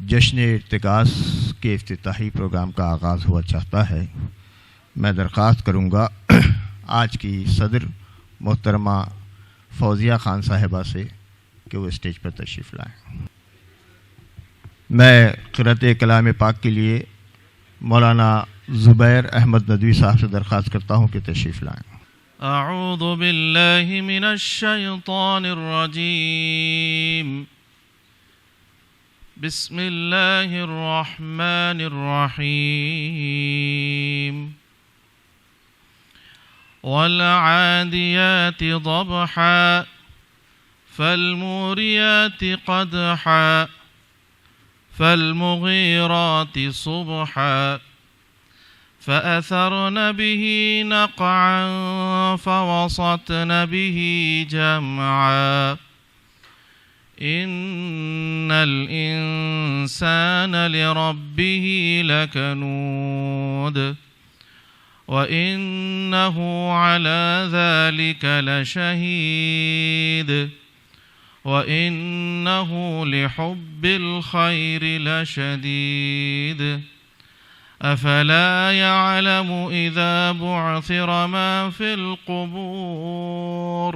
جشن ارتکاز کے افتتاحی پروگرام کا آغاز ہوا چاہتا ہے، میں درخواست کروں گا آج کی صدر محترمہ فوزیہ خان صاحبہ سے کہ وہ اسٹیج پر تشریف لائیں۔ میں قرأت کلام پاک کے لیے مولانا زبیر احمد ندوی صاحب سے درخواست کرتا ہوں کہ تشریف لائیں۔ اعوذ باللہ من الشیطان الرجیم، بسم اللہ الرحمن الرحیم۔ والعادیات ضبحا فالموریات قدحا فالمغیرات صبحا فأثرن به نقعا فوسطن به جمعا إن الإنسان لربه لكنود وإنه على ذلك لشهيد وإنه لحب الخير لشديد أفلا يعلم إذا بعثر ما في القبور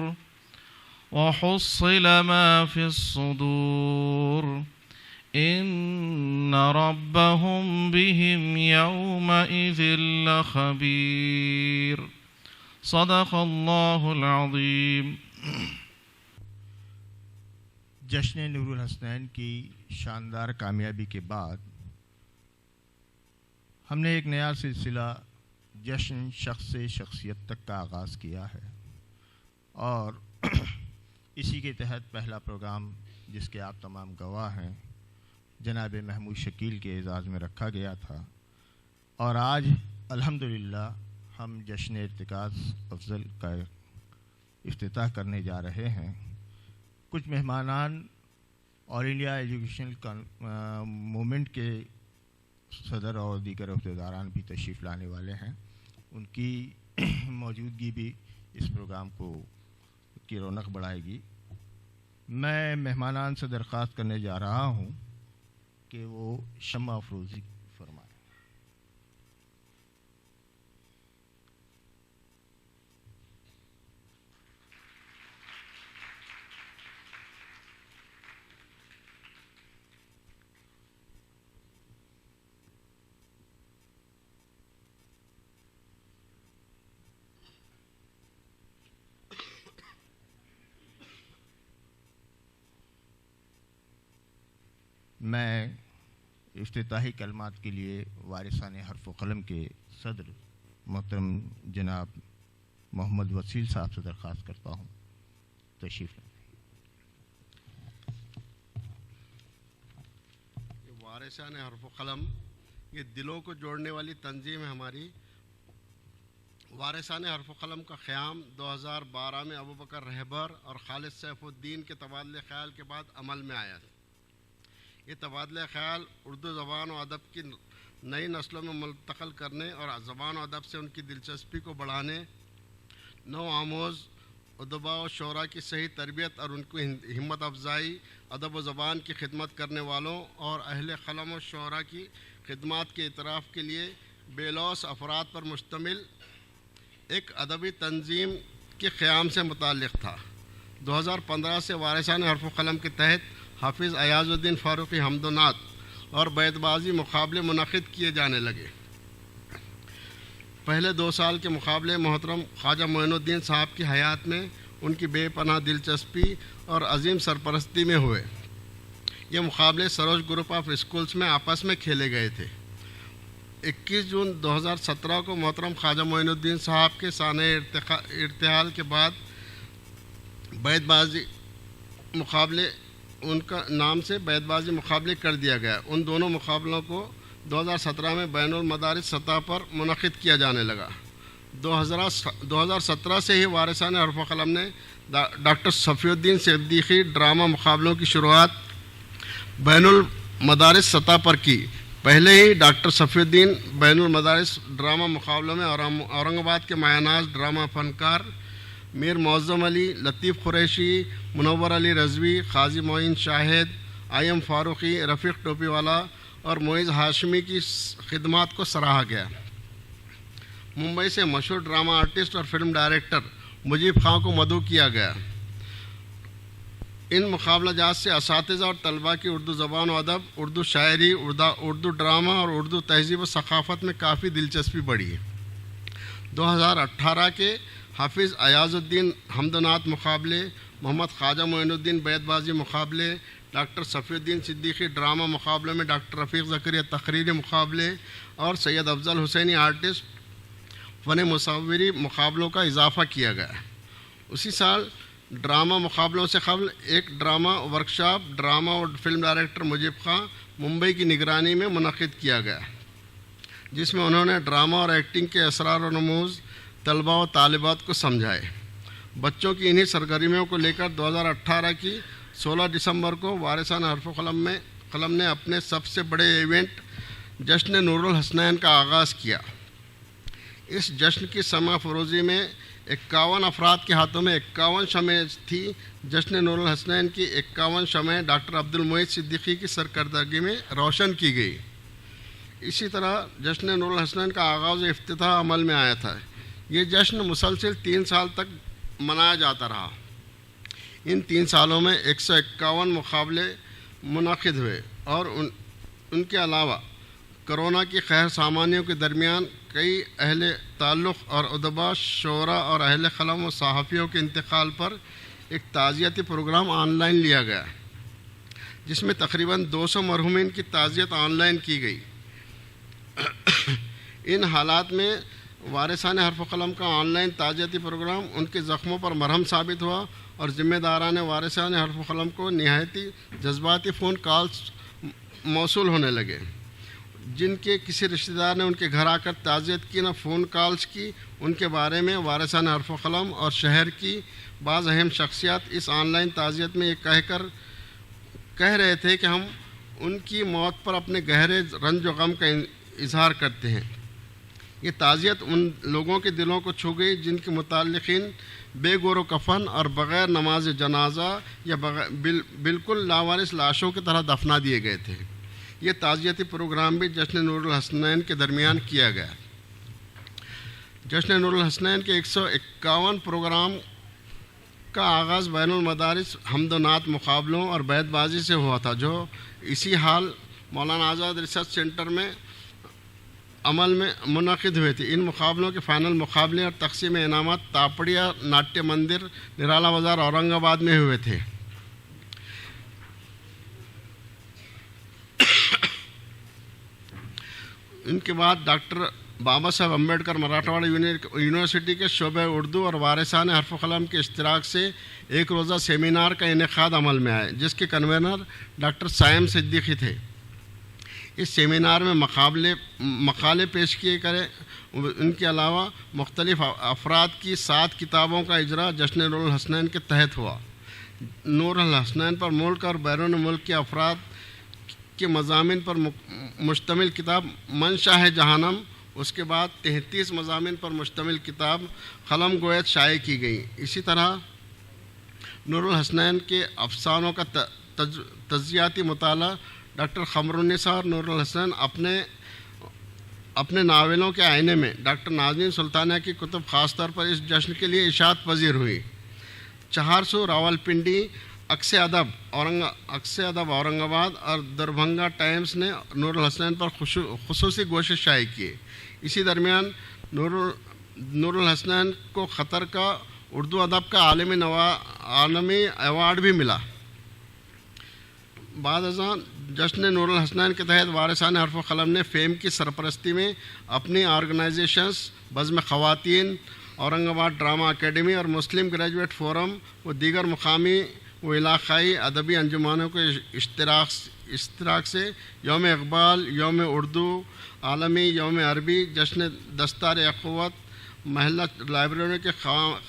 وحصل ما في الصدور إن ربهم بهم يومئذ لخبير صدق الله العظيم۔ جشن نور الحسنین کی شاندار کامیابی کے بعد ہم نے ایک نیا سلسلہ جشن شخص سے شخصیت تک کا آغاز کیا ہے، اور اسی کے تحت پہلا پروگرام جس کے آپ تمام گواہ ہیں جناب محمود شکیل کے اعزاز میں رکھا گیا تھا، اور آج الحمدللہ ہم جشن ارتکاز افضل کا افتتاح کرنے جا رہے ہیں۔ کچھ مہمانان آل انڈیا ایجوکیشنل موومنٹ کے صدر اور دیگر عہدیداران بھی تشریف لانے والے ہیں، ان کی موجودگی بھی اس پروگرام کی رونق بڑھائے گی۔ میں مہمانان سے درخواست کرنے جا رہا ہوں کہ وہ شمع افروزی فرمائیں۔ میں افتتاحی کلمات کے لیے وارثان حرف و قلم کے صدر محترم جناب محمد وسیل صاحب سے درخواست کرتا ہوں تشریف لائیں۔ وارثان حرف و قلم یہ دلوں کو جوڑنے والی تنظیم ہے ہماری۔ وارثان حرف و قلم کا قیام 2012 میں ابوبکر رہبر اور خالد سیف الدین کے تبادلہ خیال کے بعد عمل میں آیا تھا۔ یہ تبادلہ خیال اردو زبان و ادب کی نئی نسلوں میں منتقل کرنے اور زبان و ادب سے ان کی دلچسپی کو بڑھانے، نو آموز ادباء و شعراء کی صحیح تربیت اور ان کی ہمت افزائی، ادب و زبان کی خدمت کرنے والوں اور اہل قلم و شعراء کی خدمات کے اعتراف کے لیے بے لوث افراد پر مشتمل ایک ادبی تنظیم کے قیام سے متعلق تھا۔ 2015 سے وارثان حرف و قلم کے تحت حافظ ایاز الدین فاروقی حمد و نعت اور بیت بازی مقابلے منعقد کیے جانے لگے۔ پہلے 2 سال کے مقابلے محترم خواجہ معین الدین صاحب کی حیات میں ان کی بے پناہ دلچسپی اور عظیم سرپرستی میں ہوئے۔ یہ مقابلے سروج گروپ آف اسکولز میں آپس میں کھیلے گئے تھے۔ 21 جون 2017 کو محترم خواجہ معین الدین صاحب کے سانحہ ارتحال کے بعد بیت بازی مقابلے ان کا نام سے بیت بازی مقابلے کر دیا گیا۔ ان دونوں مقابلوں کو 2017 میں بین المدارس سطح پر منعقد کیا جانے لگا۔ 2017 سے ہی وارثان حرف و قلم نے ڈاکٹر صفی الدین صدیقی ڈرامہ مقابلوں کی شروعات بین المدارس سطح پر کی۔ پہلے ہی ڈاکٹر صفی الدین بین المدارس ڈرامہ مقابلوں میں اورنگ آباد کے مایاناز ڈرامہ فنکار میر معظم علی، لطیف قریشی، منور علی رضوی، قاضی معین شاہد ایم فاروقی، رفیق ٹوپی والا اور معیز ہاشمی کی خدمات کو سراہا گیا۔ ممبئی سے مشہور ڈرامہ آرٹسٹ اور فلم ڈائریکٹر مجیب خان کو مدعو کیا گیا۔ ان مقابلہ جات سے اساتذہ اور طلباء کی اردو زبان و ادب، اردو شاعری، اردو ڈرامہ اور اردو تہذیب و ثقافت میں کافی دلچسپی بڑھی ہے۔ 2018 کے حافظ ایاز الدین حمد و نعت مقابلے، محمد خواجہ معین الدین بیت بازی مقابلے، ڈاکٹر صفی الدین صدیقی ڈرامہ مقابلے میں، ڈاکٹر رفیق زکریا تقریری مقابلے اور سید افضل حسینی آرٹسٹ فن مصوری مقابلوں کا اضافہ کیا گیا۔ اسی سال ڈرامہ مقابلوں سے قبل ایک ڈرامہ ورکشاپ ڈرامہ اور فلم ڈائریکٹر مجیب خان ممبئی کی نگرانی میں منعقد کیا گیا، جس میں انہوں نے ڈرامہ اور ایکٹنگ کے اسرار و رموز طلباء و طالبات کو سمجھائے۔ بچوں کی انہی سرگرمیوں کو لے کر 2018 کی 16 دسمبر کو وارثان حرف و قلم نے اپنے سب سے بڑے ایونٹ جشن نور الحسنین کا آغاز کیا۔ اس جشن کی سماع فروزی میں 51 افراد کے ہاتھوں میں 51 شمعیں تھی۔ جشن نور الحسنین کی 51 شمعیں ڈاکٹر عبد المعید صدیقی کی سرکردگی میں روشن کی گئی۔ اسی طرح جشن نور الحسنین کا آغاز و افتتاح عمل میں آیا تھا۔ یہ جشن مسلسل 3 سال تک منایا جاتا رہا۔ ان 3 سالوں میں 151 مقابلے منعقد ہوئے اور ان کے علاوہ کرونا کی قہر سامانیوں کے درمیان کئی اہل تعلق اور ادباء، شعراء اور اہل قلم و صحافیوں کے انتقال پر ایک تعزیتی پروگرام آن لائن لیا گیا، جس میں تقریباً 200 مرحومین کی تعزیت آن لائن کی گئی۔ ان حالات میں وارثان حرف و قلم کا آن لائن تعزیتی پروگرام ان کے زخموں پر مرہم ثابت ہوا اور ذمہ داران وارثان حرف و قلم کو نہایتی جذباتی فون کالز موصول ہونے لگے۔ جن کے کسی رشتہ دار نے ان کے گھر آ کر تعزیت کی، نہ فون کالز کی، ان کے بارے میں وارثان حرف و قلم اور شہر کی بعض اہم شخصیات اس آن لائن تعزیت میں یہ کہہ رہے تھے کہ ہم ان کی موت پر اپنے گہرے رنج و غم کا اظہار کرتے ہیں۔ یہ تعزیت ان لوگوں کے دلوں کو چھو گئی جن کے متعلقین بے گور و کفن اور بغیر نماز جنازہ یا بالکل لاوارث لاشوں کی طرح دفنا دیے گئے تھے۔ یہ تعزیتی پروگرام بھی جشن نور الحسنین کے درمیان کیا گیا۔ جشن نور الحسنین کے 151 پروگرام کا آغاز بین المدارس حمد و نعت مقابلوں اور بیت بازی سے ہوا تھا، جو اسی حال مولانا آزاد ریسرچ سینٹر میں عمل میں منعقد ہوئے تھے۔ ان مقابلوں کے فائنل مقابلے اور تقسیم انعامات تاپڑیا ناٹیہ مندر، نرالا بازار، اورنگ آباد میں ہوئے تھے۔ ان کے بعد ڈاکٹر بابا صاحب امبیڈکر مراٹھواڑہ یونیورسٹی کے شعبہ اردو اور وارثان حرف و قلم کے اشتراک سے ایک روزہ سیمینار کا انعقاد عمل میں آئے، جس کے کنوینر ڈاکٹر سائم صدیقی تھے۔ اس سیمینار میں مقالے پیش کیے گئے۔ ان کے علاوہ مختلف افراد کی 7 کتابوں کا اجرا جشن نور الحسنین کے تحت ہوا۔ نور الحسنین پر ملک اور بیرون ملک کے افراد کے مضامین پر مشتمل کتاب منشا ہے جہانم، اس کے بعد 33 مضامین پر مشتمل کتاب قلم گویت شائع کی گئی۔ اسی طرح نور الحسنین کے افسانوں کا تجزیاتی مطالعہ ڈاکٹر قمر النساء اور نور الحسنین اپنے ناولوں کے آئینے میں ڈاکٹر نازنین سلطانیہ کی کتب خاص طور پر اس جشن کے لیے اشاعت پذیر ہوئی۔ 400 راولپنڈی عکس ادب اورنگ آباد اور دربھنگا ٹائمز نے نور الحسنین پر خصوصی گوشے شائع کیے۔ اسی درمیان نور الحسنین کو قطر کا اردو ادب کا عالمی ایوارڈ بھی ملا۔ بعد ازاں جشن نور الحسنین کے تحت وارثان حرف و قلم نے فیم کی سرپرستی میں اپنی آرگنائزیشنز بزم خواتین، اورنگ آباد ڈرامہ اکیڈمی اور مسلم گریجویٹ فورم و دیگر مقامی و علاقائی ادبی انجمنوں کے اشتراک سے یوم اقبال، یوم اردو، عالمی یوم عربی، جشن دستار اخوت، محلہ لائبریری کے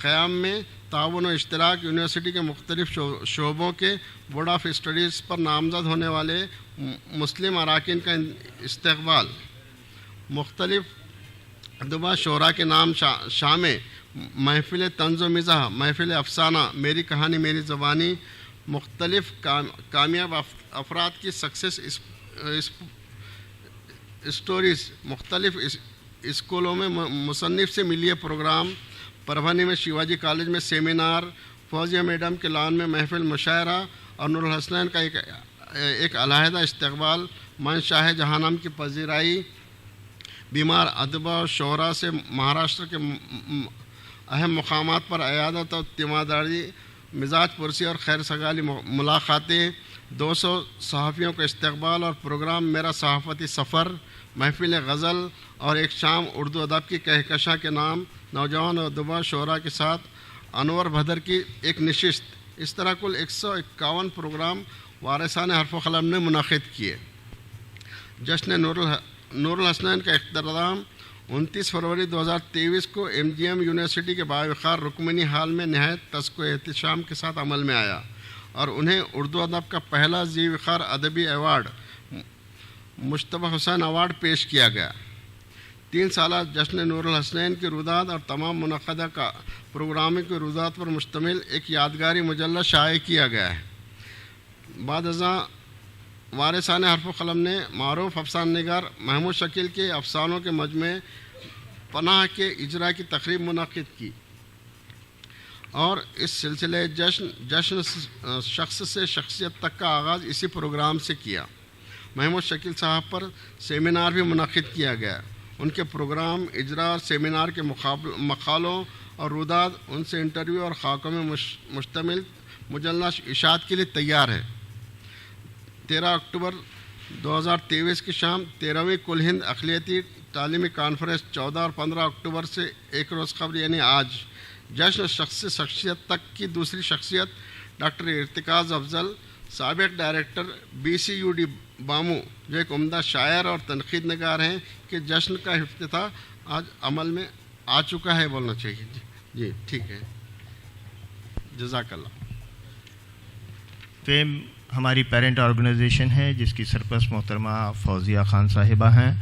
قیام میں تعاون و اشتراک، یونیورسٹی کے مختلف شعبوں کے بورڈ آف اسٹڈیز پر نامزد ہونے والے مسلم اراکین کا استقبال، مختلف ادباء شعراء کے نام شامل محفل طنز و مزاح، محفل افسانہ، میری کہانی میری زبانی، مختلف کامیاب افراد کی سکسیس اسٹوریز مختلف اسکولوں میں مصنف سے ملی ہے پروگرام. پربھنی میں شیواجی کالج میں سیمینار، فوزیہ میڈم کے لان میں محفل مشاعرہ اور نور الحسنین کا ایک علیحدہ استقبال. شاہ جہانم کی پذیرائی، بیمار ادبا اور شعراء سے مہاراشٹر کے اہم مقامات پر عیادت اور تیمارداری، مزاج پرسی اور خیر سگالی ملاقاتیں، 200 صحافیوں کا استقبال اور پروگرام میرا صحافتی سفر، محفل غزل اور ایک شام اردو ادب کی کہکشاں کے نام، نوجوان ادبا شعراء کے ساتھ انور بھدر کی ایک نشست. اس طرح کل 151 پروگرام وارثان حرف و قلم نے منعقد کیے. جشن نور الحسنین کا اختتام 29 فروری 2023 کو MGM یونیورسٹی کے باوقار رکمنی ہال میں نہایت تسک و احتشام کے ساتھ عمل میں آیا اور انہیں اردو ادب کا پہلا ذی وقار ادبی ایوارڈ مشتبہ حسین ایوارڈ پیش کیا گیا. 3 سالہ جشن نور الحسنین کی رودات اور تمام منعقدہ کا پروگراموں کی رودات پر مشتمل ایک یادگاری مجلہ شائع کیا گیا ہے. بعد ازاں وارثان حرف و قلم نے معروف افسانہ نگار محمود شکیل کے افسانوں کے مجموعے پناہ کے اجرا کی تقریب منعقد کی اور اس سلسلے جشن شخص سے شخصیت تک کا آغاز اسی پروگرام سے کیا. محمود شکیل صاحب پر سیمینار بھی منعقد کیا گیا. ان کے پروگرام، اجرا اور سیمینار کے مقالوں اور رودات ان سے انٹرویو اور خاکوں میں مشتمل مجلہ اشاعت کے لیے تیار ہے. 13 اکتوبر 2023 کی شام 13ویں کل ہند اقلیتی تعلیمی کانفرنس 14 اور 15 اکتوبر سے ایک روز قبل یعنی آج جشن شخص سے شخصیت تک کی دوسری شخصیت ڈاکٹر ارتکاز افضل، سابق ڈائریکٹر BCUD بامو، جو ایک عمدہ شاعر اور تنقید نگار ہیں، کہ جشن کا افتتاح آج عمل میں آ چکا ہے بولنا چاہیے. جی ٹھیک ہے، جزاک اللہ. فیم ہماری پیرنٹ آرگنائزیشن ہے جس کی سرپرست محترمہ فوزیہ خان صاحبہ ہیں،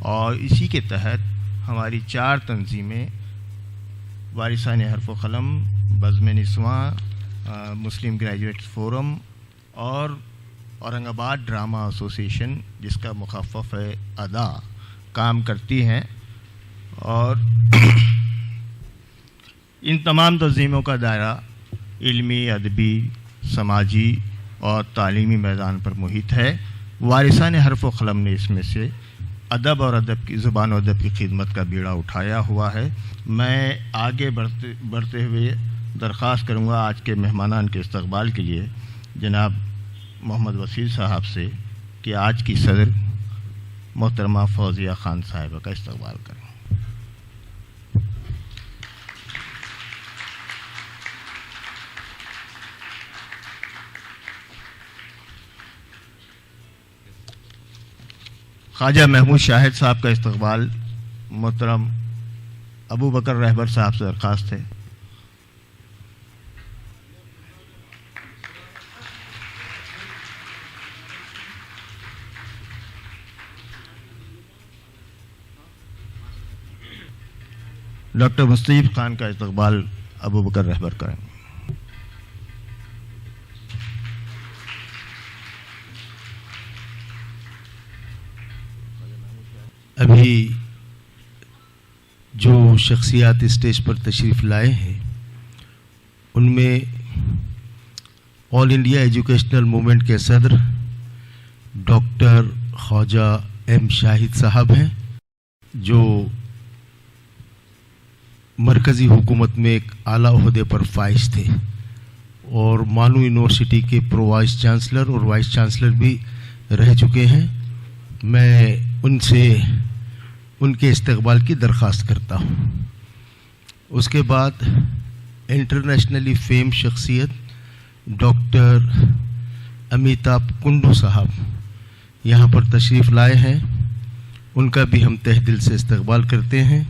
اور اسی کے تحت ہماری 4 تنظیمیں وارثان حرف و قلم، بزم نسواں، مسلم گریجویٹ فورم اور اورنگ آباد ڈرامہ ایسوسیشن جس کا مخفف ہے ادا کام کرتی ہیں. اور ان تمام تنظیموں کا دائرہ علمی، ادبی، سماجی اور تعلیمی میدان پر محیط ہے. وارثان حرف و قلم نے اس میں سے ادب اور ادب کی زبان و ادب کی خدمت کا بیڑا اٹھایا ہوا ہے. میں آگے بڑھتے ہوئے درخواست کروں گا آج کے مہمانان کے استقبال کے لیے جناب محمد وسیع صاحب سے کہ آج کی صدر محترمہ فوزیہ خان صاحبہ کا استقبال کریں. خواجہ محمود شاہد صاحب کا استقبال محترم ابو بکر رہبر صاحب سے درخواست ہے. ڈاکٹر مستجیب خان کا استقبال ابو بکر رہبر کریں. ابھی جو شخصیات اسٹیج پر تشریف لائے ہیں ان میں آل انڈیا ایجوکیشنل موومنٹ کے صدر ڈاکٹر خواجہ ایم شاہد صاحب ہیں، جو مرکزی حکومت میں ایک اعلیٰ عہدے پر فائز تھے اور مانو یونیورسٹی کے پرو وائس چانسلر اور وائس چانسلر بھی رہ چکے ہیں. میں ان سے ان کے استقبال کی درخواست کرتا ہوں. اس کے بعد انٹرنیشنلی فیم شخصیت ڈاکٹر امیتابھ کنڈو صاحب یہاں پر تشریف لائے ہیں، ان کا بھی ہم تہ دل سے استقبال کرتے ہیں.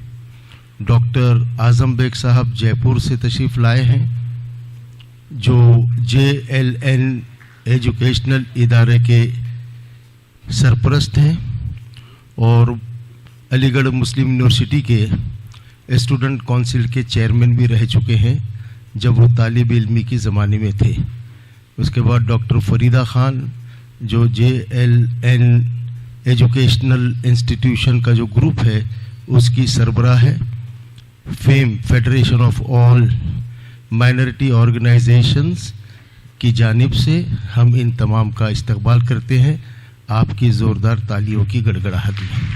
ڈاکٹر اعظم بیگ صاحب جے پور سے تشریف لائے ہیں، جو JLN ایجوکیشنل ادارے کے سرپرست ہیں اور علی گڑھ مسلم یونیورسٹی کے اسٹوڈنٹ کونسل کے چیئرمین بھی رہ چکے ہیں جب وہ طالب علمی کی زمانے میں تھے. اس کے بعد ڈاکٹر فریدہ خان جو JLN ایجوکیشنل انسٹیٹیوشن کا جو گروپ ہے اس کی سربراہ ہے. فیم federation of all minority organizations کی جانب سے ہم ان تمام کا استقبال کرتے ہیں آپ کی زوردار تالیوں کی گڑگڑاہٹ میں.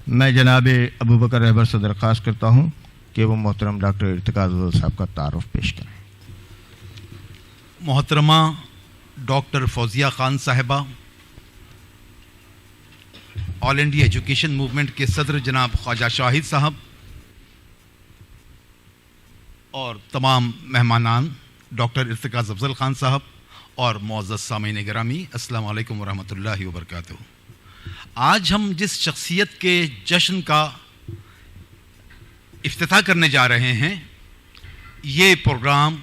میں جناب ابو بکر رہبر سے درخواست کرتا ہوں کہ وہ محترم ڈاکٹر ارتقاء افضل صاحب کا تعارف پیش کریں. محترمہ ڈاکٹر فوزیہ خان صاحبہ، آل انڈیا ایجوکیشن موومنٹ کے صدر جناب خواجہ شاہد صاحب اور تمام مہمانان ڈاکٹر ارتقاء افضل خان صاحب اور معزز سامعین گرامی، السلام علیکم ورحمۃ اللہ وبرکاتہ. آج ہم جس شخصیت کے جشن کا افتتاح کرنے جا رہے ہیں، یہ پروگرام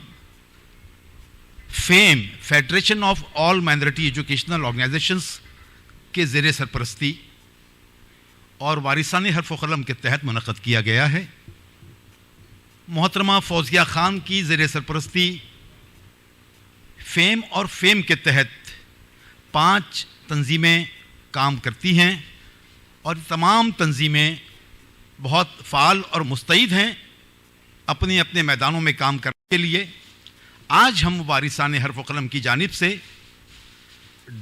فیم federation of all minority educational organizations کے زیر سرپرستی اور وارثان حرف و قلم کے تحت منعقد کیا گیا ہے. محترمہ فوزیہ خان کی زیر سرپرستی فیم اور فیم کے تحت 5 تنظیمیں کام کرتی ہیں اور تمام تنظیمیں بہت فعال اور مستعد ہیں اپنے اپنے میدانوں میں کام کرنے کے لیے. آج ہم وارثان حرف و قلم کی جانب سے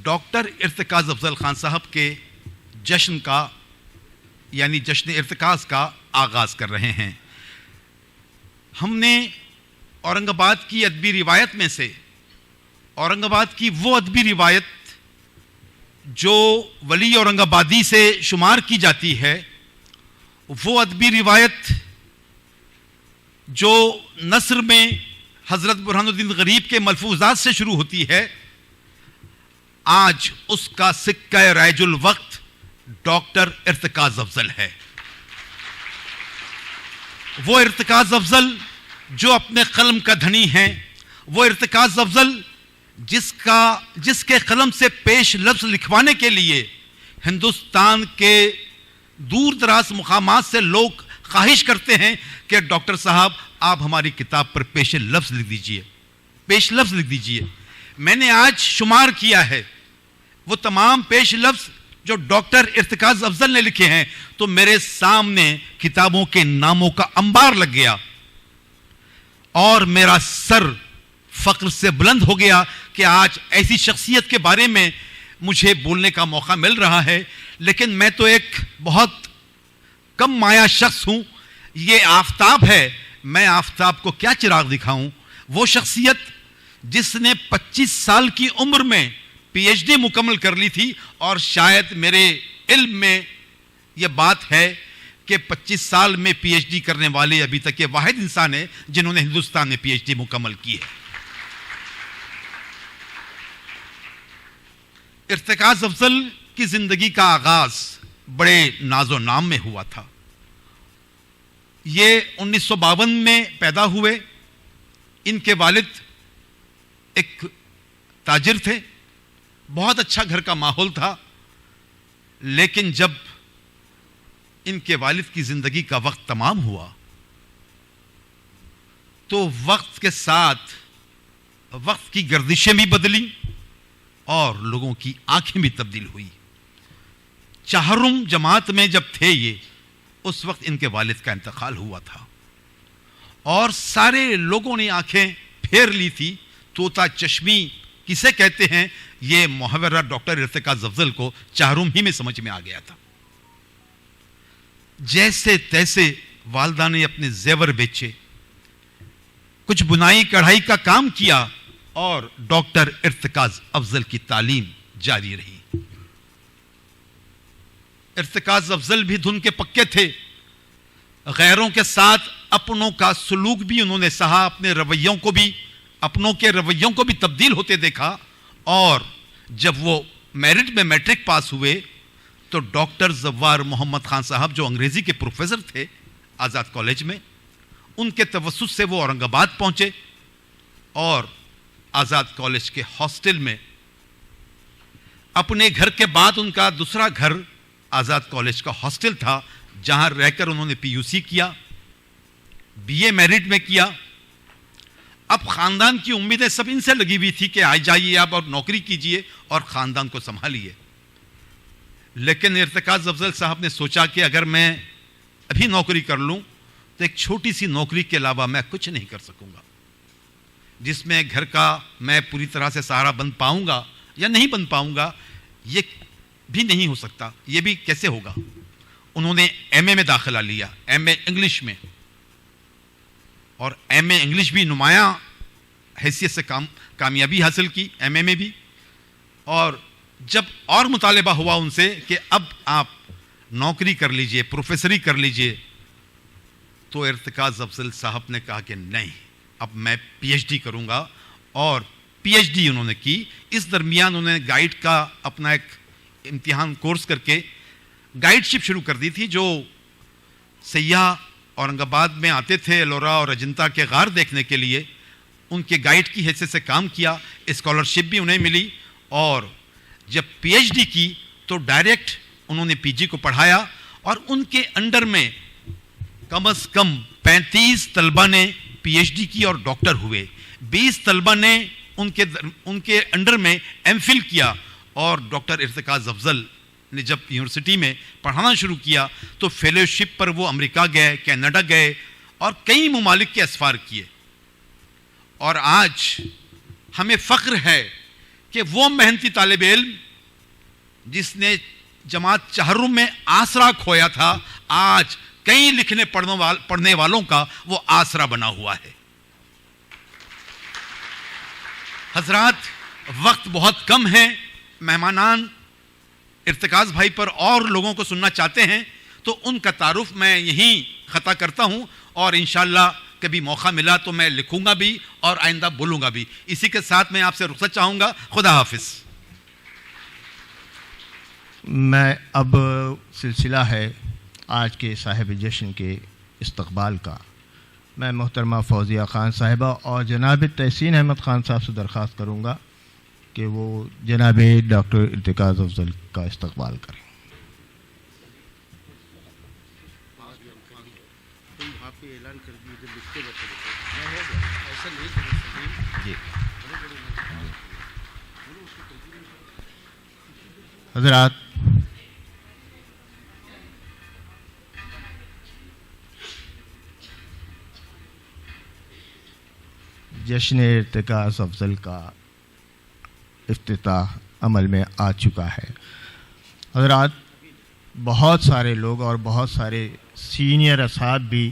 ڈاکٹر ارتقاء افضل خان صاحب کے جشن کا یعنی جشن ارتقاء کا آغاز کر رہے ہیں. ہم نے اورنگ آباد کی ادبی روایت میں سے اورنگ آباد کی وہ ادبی روایت جو ولی اورنگ آبادی سے شمار کی جاتی ہے، وہ ادبی روایت جو نثر میں حضرت برہان الدین غریب کے ملفوظات سے شروع ہوتی ہے، آج اس کا سکہ رائج الوقت ڈاکٹر ارتقاء افضل ہے. وہ ارتقاء افضل جو اپنے قلم کا دھنی ہیں، وہ ارتقاء افضل جس کے قلم سے پیش لفظ لکھوانے کے لیے ہندوستان کے دور دراز مقامات سے لوگ خواہش کرتے ہیں کہ ڈاکٹر صاحب آپ ہماری کتاب پر پیش لفظ لکھ دیجئے. میں نے آج شمار کیا ہے وہ تمام پیش لفظ جو ڈاکٹر ارتقاء افضل نے لکھے ہیں، تو میرے سامنے کتابوں کے ناموں کا انبار لگ گیا اور میرا سر فخر سے بلند ہو گیا کہ آج ایسی شخصیت کے بارے میں مجھے بولنے کا موقع مل رہا ہے. لیکن میں تو ایک بہت کم مایا شخص ہوں. یہ آفتاب ہے، میں آفتاب کو کیا چراغ دکھاؤں. وہ شخصیت جس نے 25 سال کی عمر میں PhD مکمل کر لی تھی، اور شاید میرے علم میں یہ بات ہے کہ 25 سال میں PhD کرنے والے ابھی تک یہ واحد انسان ہے جنہوں نے ہندوستان میں PhD مکمل کی ہے. ارتقاء افضل کی زندگی کا آغاز بڑے ناز و نام میں ہوا تھا. یہ 1952 میں پیدا ہوئے. ان کے والد ایک تاجر تھے، بہت اچھا گھر کا ماحول تھا. لیکن جب ان کے والد کی زندگی کا وقت تمام ہوا تو وقت کے ساتھ وقت کی گردشیں بھی بدلی اور لوگوں کی آنکھیں بھی تبدیل ہوئی. 4 جماعت میں جب تھے یہ، اس وقت ان کے والد کا انتقال ہوا تھا اور سارے لوگوں نے آنکھیں پھیر لی تھی. طوطا چشمی کسے کہتے ہیں، یہ محاورہ ڈاکٹر ارتقاء افضل کو 4 ہی میں سمجھ میں آ گیا تھا. جیسے تیسے والدہ نے اپنے زیور بیچے، کچھ بنائی کڑھائی کا کام کیا اور ڈاکٹر ارتقاء افضل کی تعلیم جاری رہی. ارتقاء افضل بھی دھن کے پکے تھے. غیروں کے ساتھ اپنوں کا سلوک بھی انہوں نے سہا، اپنوں کے رویوں کو بھی تبدیل ہوتے دیکھا. اور جب وہ میرٹ میں میٹرک پاس ہوئے تو ڈاکٹر زوار محمد خان صاحب جو انگریزی کے پروفیسر تھے آزاد کالج میں، ان کے توسط سے وہ اورنگ آباد پہنچے اور آزاد کالج کے ہاسٹل میں، اپنے گھر کے بعد ان کا دوسرا گھر آزاد کالج کا ہاسٹل تھا جہاں رہ کر انہوں نے PUC کیا. BA میرٹ میں کیا. اب خاندان کی امیدیں سب ان سے لگی ہوئی تھی کہ آ جائیے آپ اور نوکری کیجئے اور خاندان کو سنبھالیے. لیکن ارتکاز افضل صاحب نے سوچا کہ اگر میں ابھی نوکری کر لوں تو ایک چھوٹی سی نوکری کے علاوہ میں کچھ نہیں کر سکوں گا جس میں گھر کا میں پوری طرح سے سہارا بن پاؤں گا یا نہیں بن پاؤں گا یہ بھی نہیں ہو سکتا. یہ بھی کیسے ہوگا؟ انہوں نے MA میں داخلہ لیا, MA انگلش میں, اور MA انگلش بھی نمایاں حیثیت سے کامیابی حاصل کی, MA میں بھی. اور جب اور مطالبہ ہوا ان سے کہ اب آپ نوکری کر لیجئے, پروفیسری کر لیجئے, تو ارتکاز افضل صاحب نے کہا کہ نہیں, اب میں PhD کروں گا. اور PhD انہوں نے کی. اس درمیان انہوں نے گائیڈ کا اپنا ایک امتحان کورس کر کے گائیڈ شپ شروع کر دی تھی, جو سیاح اورنگ آباد میں آتے تھے ایلورا اور اجنتا کے غار دیکھنے کے لیے. ان کے گائیڈ کی حیثیت سے کام کیا, اسکالرشپ بھی انہیں ملی. اور جب PhD کی تو ڈائریکٹ انہوں نے PG کو پڑھایا, اور ان کے انڈر میں کم از کم 35 طلبہ نے PhD کی اور ڈاکٹر ہوئے. 20 طلبہ نے ان کے انڈر میں MPhil کیا. اور ڈاکٹر ارتکاز افضل نے جب یونیورسٹی میں پڑھانا شروع کیا تو فیلوشپ پر وہ امریکہ گئے, کینیڈا گئے اور کئی ممالک کے اسفار کیے. اور آج ہمیں فخر ہے کہ وہ محنتی طالب علم جس نے جماعت چہرم میں آسرا کھویا تھا, آج کئی لکھنے پڑھنے والوں کا وہ آسرا بنا ہوا ہے. حضرات, وقت بہت کم ہے. مہمانان ارتکاز بھائی پر اور لوگوں کو سننا چاہتے ہیں تو ان کا تعارف میں یہیں خطا کرتا ہوں, اور انشاءاللہ کبھی موقع ملا تو میں لکھوں گا بھی اور آئندہ بولوں گا بھی. اسی کے ساتھ میں آپ سے رخصت چاہوں گا. خدا حافظ. میں اب سلسلہ ہے آج کے صاحب جشن کے استقبال کا. میں محترمہ فوزیہ خان صاحبہ اور جناب تحسین احمد خان صاحب سے درخواست کروں گا کہ وہ جناب ڈاکٹر ارتکاز افضل کا استقبال کریں. حضرات, جشن ارتکاز افضل کا افتتاح عمل میں آ چکا ہے. حضرات, بہت سارے لوگ اور بہت سارے سینئر اصحاب بھی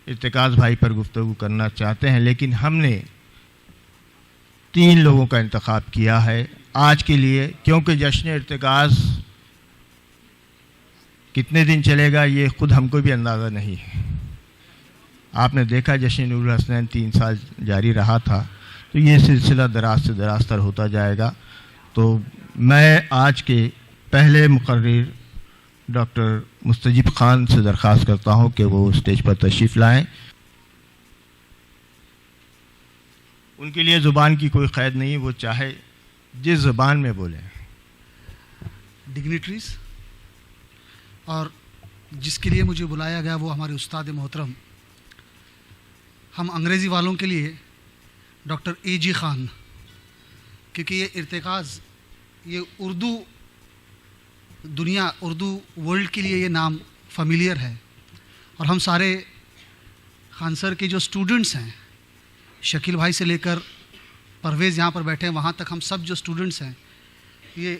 ارتکاز بھائی پر گفتگو کرنا چاہتے ہیں, لیکن ہم نے 3 لوگوں کا انتخاب کیا ہے آج کے لیے, کیونکہ جشن ارتکاز کتنے دن چلے گا یہ خود ہم کو بھی اندازہ نہیں ہے. آپ نے دیکھا جشن نور الحسنین 3 سال جاری رہا تھا, تو یہ سلسلہ دراز سے دراز تر ہوتا جائے گا. تو میں آج کے پہلے مقرر ڈاکٹر مستجیب خان سے درخواست کرتا ہوں کہ وہ اسٹیج پر تشریف لائیں. ان کے لیے زبان کی کوئی قید نہیں, وہ چاہے جس زبان میں بولیں. ڈگنیٹریز, اور جس کے لیے مجھے بلایا گیا وہ ہمارے استاد محترم, ہم انگریزی والوں کے لیے ڈاکٹر AG خان, کیونکہ یہ ارتکاز, یہ اردو دنیا, اردو ورلڈ کے لیے یہ نام فیملیئر ہے. اور ہم سارے خان سر کے جو اسٹوڈنٹس ہیں, شکیل بھائی سے لے کر پرویز یہاں پر بیٹھے ہیں وہاں تک, ہم سب جو اسٹوڈنٹس ہیں یہ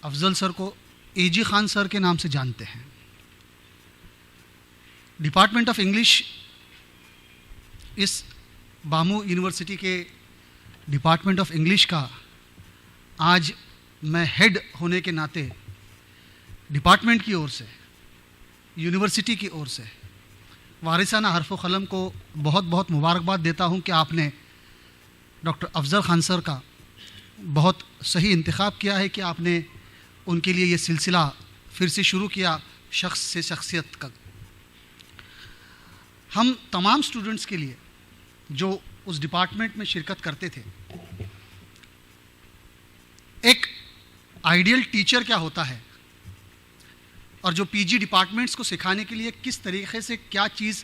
افضل سر کو AG خان سر کے نام سے جانتے ہیں. ڈپارٹمنٹ آف انگلش, اس بامو یونیورسٹی کے ڈپارٹمنٹ آف انگلش کا آج میں ہیڈ ہونے کے ناطے ڈپارٹمنٹ کی اور سے, یونیورسٹی کی اور سے وارثانہ حرف و قلم کو بہت بہت مبارکباد دیتا ہوں کہ آپ نے ڈاکٹر افضل خان سر کا بہت صحیح انتخاب کیا ہے کہ آپ نے ان کے لیے یہ سلسلہ پھر سے شروع کیا, شخص سے شخصیت کا. ہم تمام اسٹوڈنٹس کے لیے جو اس ڈپارٹمنٹ میں شرکت کرتے تھے, ایک آئیڈیل ٹیچر کیا ہوتا ہے اور جو PG ڈپارٹمنٹس کو سکھانے کے لیے کس طریقے سے کیا چیز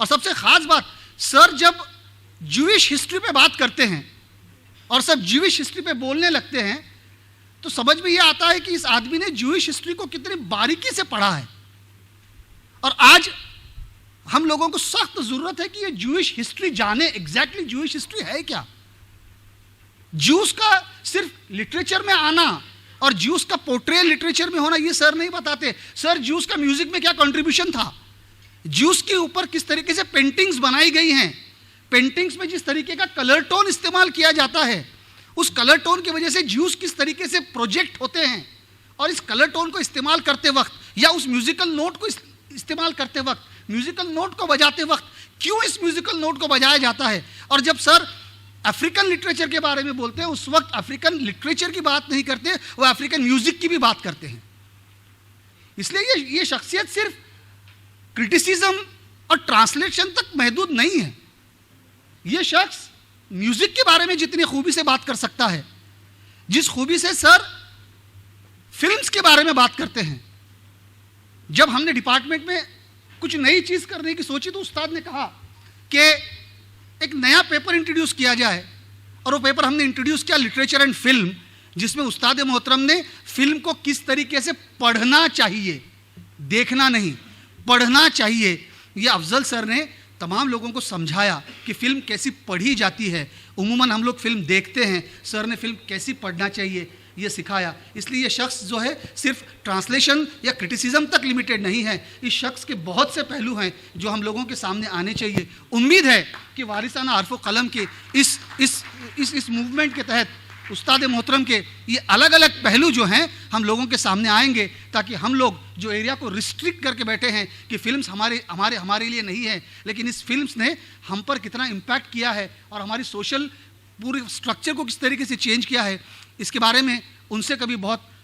اور سب سے خاص بات، سر جب جوئش ہسٹری پہ بات کرتے ہیں اور سب جوئش ہسٹری پہ بولنے لگتے ہیں تو سمجھ میں یہ آتا ہے کہ اس آدمی نے جوئش ہسٹری کو کتنی باریکی سے پڑھا ہے. اور آج ہم لوگوں کو سخت ضرورت ہے کہ یہ جوئش ہسٹری جانے ایگزیکٹلی جوئش ہسٹری ہے کیا. جوز کا صرف لٹریچر میں آنا اور جوز کا پورٹریل لٹریچر میں ہونا یہ سر نہیں بتاتے. سر جوز کا میوزک میں کیا کنٹریبیوشن تھا، جوز کے اوپر کس طریقے سے پینٹنگز بنائی گئی ہیں، پینٹنگز میں جس طریقے کا کلر ٹون استعمال کیا جاتا ہے، اس کلر ٹون کی وجہ سے جوز کس طریقے سے پروجیکٹ ہوتے ہیں، اور اس کلر ٹون کو استعمال کرتے وقت یا اس میوزیکل نوٹ کو استعمال کرتے وقت، میوزیکل نوٹ کو بجاتے وقت کیوں اس میوزیکل نوٹ کو بجایا جاتا ہے. اور جب سر افریقن لٹریچر کے بارے میں بولتے ہیں اس وقت افریقن لٹریچر کی بات نہیں کرتے، وہ افریقن میوزک کی بھی بات کرتے ہیں. اس لیے یہ شخصیت صرف کرٹیسزم اور ٹرانسلیشن تک محدود نہیں ہے. یہ شخص میوزک کے بارے میں جتنی خوبی سے بات کر سکتا ہے، جس خوبی سے سر فلمز کے بارے میں بات کرتے ہیں. جب ہم نے ڈپارٹمنٹ میں کچھ نئی چیز کرنے کی سوچی تو استاد نے کہا کہ ایک نیا پیپر انٹروڈیوس کیا جائے، اور وہ پیپر ہم نے انٹروڈیوس کیا لٹریچر اینڈ فلم، جس میں استاد محترم نے فلم کو کس طریقے سے پڑھنا چاہیے، دیکھنا نہیں پڑھنا چاہیے، یہ افضل سر نے تمام لوگوں کو سمجھایا کہ فلم کیسی پڑھی جاتی ہے. عموماً ہم لوگ فلم دیکھتے ہیں، سر نے فلم کیسی پڑھنا چاہیے یہ سکھایا. اس لیے یہ شخص جو ہے صرف ٹرانسلیشن یا کرٹیسزم تک لمیٹڈ نہیں ہے، اس شخص کے بہت سے پہلو ہیں جو ہم لوگوں کے سامنے آنے چاہیے. امید ہے کہ وارثانہ حرف و قلم کے اس موومنٹ کے تحت استاد محترم کے یہ الگ الگ پہلو جو ہیں ہم لوگوں کے سامنے آئیں گے، تاکہ ہم لوگ جو ایریا کو ریسٹرکٹ کر کے بیٹھے ہیں کہ فلمز ہمارے لیے نہیں ہے، لیکن اس فلمز نے ہم پر کتنا امپیکٹ کیا ہے اور ہماری سوشل پورے اسٹرکچر کو کس طریقے سے چینج کیا ہے، اس کے بارے میں ان سے کبھی بہت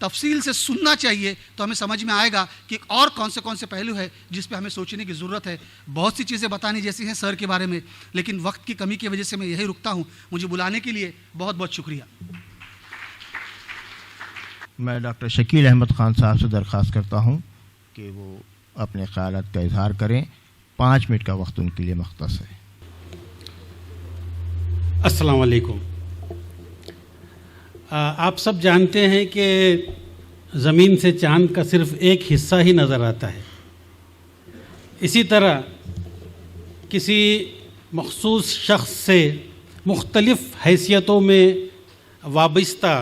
تفصیل سے سننا چاہیے تو ہمیں سمجھ میں آئے گا کہ اور کون سے پہلو ہے جس پہ ہمیں سوچنے کی ضرورت ہے. بہت سی چیزیں بتانی جیسی ہیں سر کے بارے میں، لیکن وقت کی کمی کی وجہ سے میں یہی رکتا ہوں. مجھے بلانے کے لیے بہت بہت شکریہ. میں ڈاکٹر شکیل احمد خان صاحب سے درخواست کرتا ہوں کہ وہ اپنے خیالات کا اظہار کریں. 5 منٹ کا وقت ان کے لیے مختص ہے. السلام علیکم. آپ سب جانتے ہیں کہ زمین سے چاند کا صرف ایک حصہ ہی نظر آتا ہے. اسی طرح کسی مخصوص شخص سے مختلف حیثیتوں میں وابستہ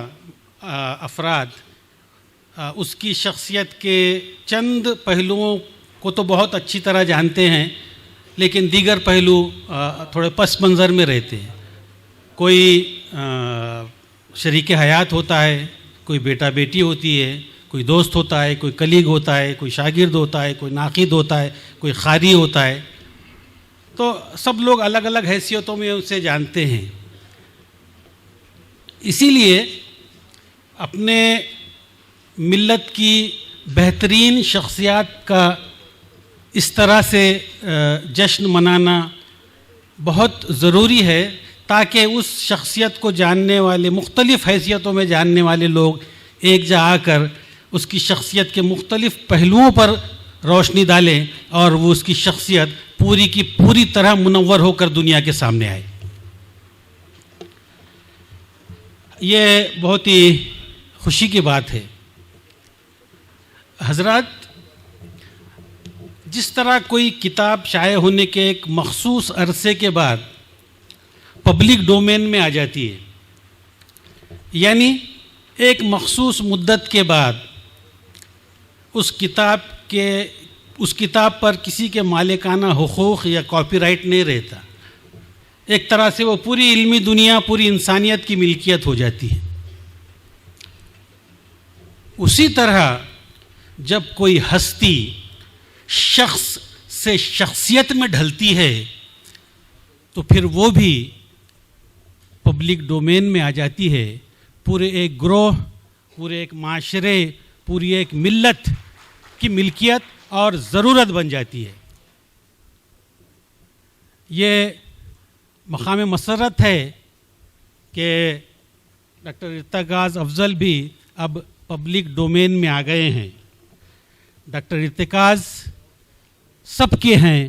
افراد اس کی شخصیت کے چند پہلوؤں کو تو بہت اچھی طرح جانتے ہیں، لیکن دیگر پہلو تھوڑے پس منظر میں رہتے ہیں. کوئی شریک حیات ہوتا ہے، کوئی بیٹا بیٹی ہوتی ہے، کوئی دوست ہوتا ہے، کوئی کلیگ ہوتا ہے، کوئی شاگرد ہوتا ہے، کوئی ناقد ہوتا ہے، کوئی قاری ہوتا ہے. تو سب لوگ الگ الگ حیثیتوں میں اسے جانتے ہیں. اسی لیے اپنے ملت کی بہترین شخصیات کا اس طرح سے جشن منانا بہت ضروری ہے، تاکہ اس شخصیت کو جاننے والے مختلف حیثیتوں میں جاننے والے لوگ ایک جا آ کر اس کی شخصیت کے مختلف پہلوؤں پر روشنی ڈالیں اور وہ اس کی شخصیت پوری کی پوری طرح منور ہو کر دنیا کے سامنے آئے. یہ بہت ہی خوشی کی بات ہے. حضرات، جس طرح کوئی کتاب شائع ہونے کے ایک مخصوص عرصے کے بعد پبلک ڈومین میں آ جاتی ہے، یعنی ایک مخصوص مدت کے بعد اس کتاب پر کسی کے مالکانہ حقوق یا کاپی رائٹ نہیں رہتا، ایک طرح سے وہ پوری علمی دنیا، پوری انسانیت کی ملکیت ہو جاتی ہے. اسی طرح جب کوئی ہستی شخص سے شخصیت میں ڈھلتی ہے تو پھر وہ بھی پبلک ڈومین میں آ جاتی ہے. پورے ایک گروہ، پورے ایک معاشرے، پوری ایک ملت کی ملکیت اور ضرورت بن جاتی ہے. یہ مقام مسرت ہے کہ ڈاکٹر ارتکاز افضل بھی اب پبلک ڈومین میں آ گئے ہیں. ڈاکٹر ارتکاز سب کے ہیں،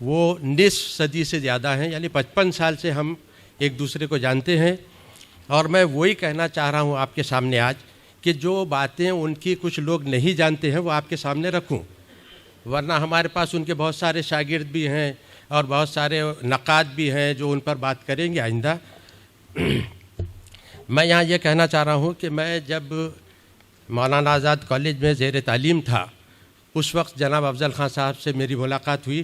وہ نصف صدی سے زیادہ ہیں، یعنی 55 سال سے ہم ایک دوسرے کو جانتے ہیں. اور میں وہی کہنا چاہ رہا ہوں آپ کے سامنے آج کہ جو باتیں ان کی کچھ لوگ نہیں جانتے ہیں وہ آپ کے سامنے رکھوں، ورنہ ہمارے پاس ان کے بہت سارے شاگرد بھی ہیں اور بہت سارے نقاد بھی ہیں جو ان پر بات کریں گے آئندہ. میں یہاں یہ کہنا چاہ رہا ہوں کہ میں جب مولانا آزاد کالج میں زیر تعلیم تھا اس وقت جناب افضل خان صاحب سے میری ملاقات ہوئی.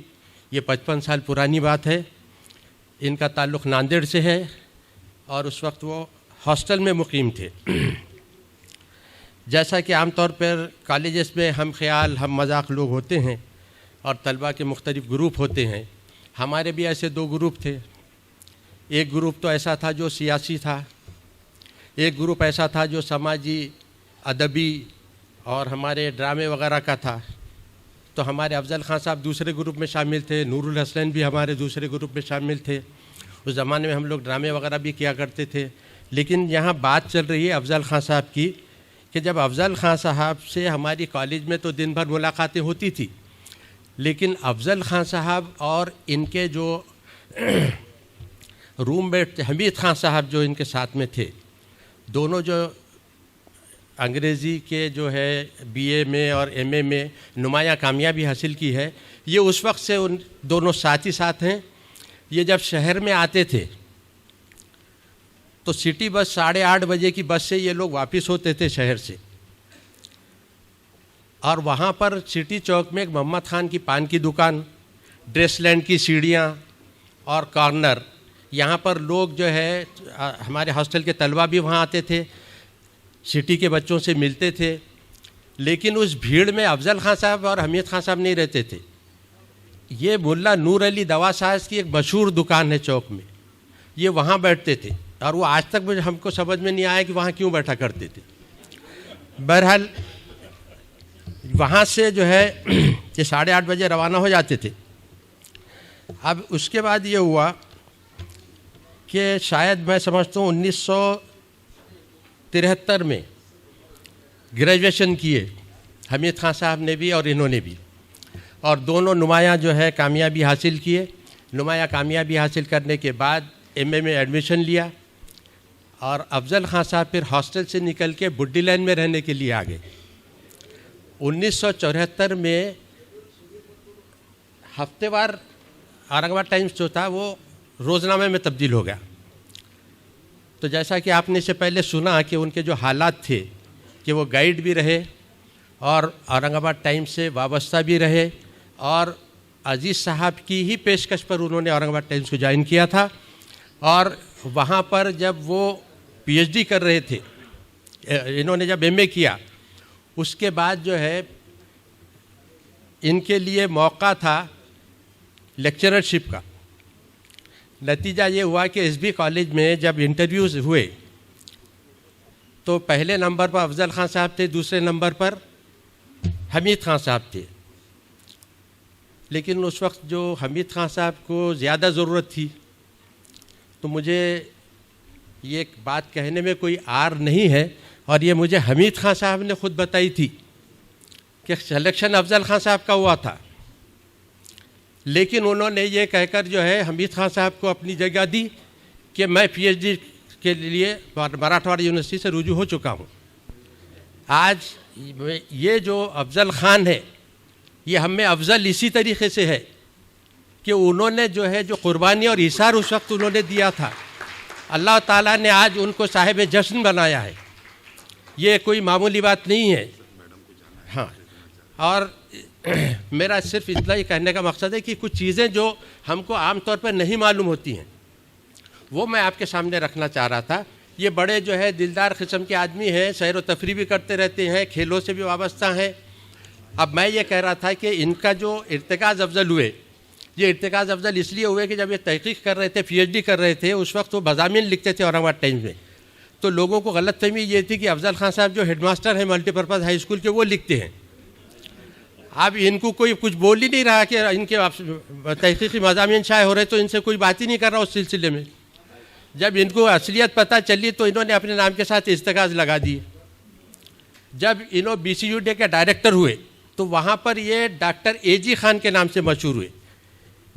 یہ 55 سال پرانی بات ہے. ان کا تعلق ناندیڑ سے ہے اور اس وقت وہ ہاسٹل میں مقیم تھے. جیسا کہ عام طور پر کالجز میں ہم خیال ہم مذاق لوگ ہوتے ہیں اور طلباء کے مختلف گروپ ہوتے ہیں. ہمارے بھی ایسے 2 گروپ تھے. ایک گروپ تو ایسا تھا جو سیاسی تھا، ایک گروپ ایسا تھا جو سماجی، ادبی اور ہمارے ڈرامے وغیرہ کا تھا. تو ہمارے افضل خان صاحب دوسرے گروپ میں شامل تھے، نور الحسن بھی ہمارے دوسرے گروپ میں شامل تھے. اس زمانے میں ہم لوگ ڈرامے وغیرہ بھی کیا کرتے تھے. لیکن یہاں بات چل رہی ہے افضل خان صاحب کی کہ جب افضل خان صاحب سے ہماری کالج میں تو دن بھر ملاقاتیں ہوتی تھی، لیکن افضل خان صاحب اور ان کے جو روم میٹ تھے حمید خان صاحب جو ان کے ساتھ میں تھے، دونوں جو انگریزی کے جو ہے بی اے میں اور ایم اے میں نمایاں کامیابی حاصل کی ہے، یہ اس وقت سے ان دونوں ساتھ ہی ساتھ ہیں. یہ جب شہر میں آتے تھے تو سٹی بس 8:30 بجے کی بس سے یہ لوگ واپس ہوتے تھے شہر سے، اور وہاں پر سٹی چوک میں ایک محمد خان کی پان کی دکان، ڈریس لینڈ کی سیڑھیاں اور کارنر، یہاں پر لوگ جو ہے ہمارے ہاسٹل کے طلبہ بھی وہاں آتے تھے، سٹی کے بچوں سے ملتے تھے. لیکن اس بھیڑ میں افضل خان صاحب اور حمید خان صاحب نہیں رہتے تھے. یہ ملا نور علی دوا ساز کی ایک مشہور دکان ہے چوک میں، یہ وہاں بیٹھتے تھے، اور وہ آج تک ہم کو سمجھ میں نہیں آیا کہ وہاں کیوں بیٹھا کرتے تھے. بہرحال وہاں سے جو ہے یہ 8:30 بجے روانہ ہو جاتے تھے. اب اس کے بعد یہ ہوا کہ شاید میں سمجھتا ہوں 1973 میں گریجویشن کیے حمید خان صاحب نے بھی اور انہوں نے بھی، اور دونوں نمایاں جو ہے کامیابی حاصل کیے. نمایاں کامیابی حاصل کرنے کے بعد ایم اے میں ایڈمیشن لیا، اور افضل خان صاحب پھر ہاسٹل سے نکل کے بڈی لین میں رہنے کے لیے آ گئے. 1974 میں ہفتے وار اورنگ آباد ٹائمز جو تھا وہ روزنامے میں تبدیل ہو گیا. تو جیسا کہ آپ نے اس سے پہلے سنا کہ ان کے جو حالات تھے کہ وہ گائیڈ بھی رہے اور اورنگ آباد ٹائمز سے وابستہ بھی رہے، اور عزیز صاحب کی ہی پیشکش پر انہوں نے اورنگ آباد ٹائمز کو جوائن کیا تھا. اور وہاں پر جب وہ پی ایچ ڈی کر رہے تھے، انہوں نے جب ایم اے کیا، اس کے بعد جو ہے ان کے لیے موقع تھا لیکچررشپ کا. نتیجہ یہ ہوا کہ ایس بی کالج میں جب انٹرویوز ہوئے تو پہلے نمبر پر افضل خان صاحب تھے، دوسرے نمبر پر حمید خان صاحب تھے. لیکن اس وقت جو حمید خان صاحب کو زیادہ ضرورت تھی، تو مجھے یہ ایک بات کہنے میں کوئی عار نہیں ہے، اور یہ مجھے حمید خان صاحب نے خود بتائی تھی کہ سلیکشن افضل خان صاحب کا ہوا تھا، لیکن انہوں نے یہ کہہ کر جو ہے حمید خان صاحب کو اپنی جگہ دی کہ میں پی ایچ ڈی کے لیے مراٹھواڑہ یونیورسٹی سے رجوع ہو چکا ہوں. آج یہ جو افضل خان ہے یہ ہم میں افضل اسی طریقے سے ہے کہ انہوں نے جو ہے جو قربانی اور ایثار اس وقت انہوں نے دیا تھا، اللہ تعالیٰ نے آج ان کو صاحب جشن بنایا ہے. یہ کوئی معمولی بات نہیں ہے. ہاں، اور میرا صرف اتنا ہی کہنے کا مقصد ہے کہ کچھ چیزیں جو ہم کو عام طور پر نہیں معلوم ہوتی ہیں وہ میں آپ کے سامنے رکھنا چاہ رہا تھا. یہ بڑے جو ہے دلدار قسم کے آدمی ہیں، سیر و تفریح بھی کرتے رہتے ہیں، کھیلوں سے بھی وابستہ ہیں. اب میں یہ کہہ رہا تھا کہ ان کا جو ارتکاز افضل ہوئے، یہ ارتکاز افضل اس لیے ہوئے کہ جب یہ تحقیق کر رہے تھے، پی ایچ ڈی کر رہے تھے، اس وقت وہ مضامین لکھتے تھے اورنگ آباد ٹائمز میں. تو لوگوں کو غلط فہمی یہ تھی کہ افضل خان صاحب جو ہیڈ ماسٹر ہیں ملٹی پرپز ہائی اسکول کے، وہ لکھتے ہیں. اب ان کو کوئی کچھ بول ہی نہیں رہا کہ ان کے تحقیقی مضامین شائع ہو رہے، تو ان سے کوئی بات ہی نہیں کر رہا اس سلسلے میں. جب ان کو اصلیت پتہ چلی تو انہوں نے اپنے نام کے ساتھ ارتکاز لگا دی. جب انہوں بی سی یو ڈے کے ڈائریکٹر ہوئے تو وہاں پر یہ ڈاکٹر اے جی خان کے نام سے مشہور ہوئے.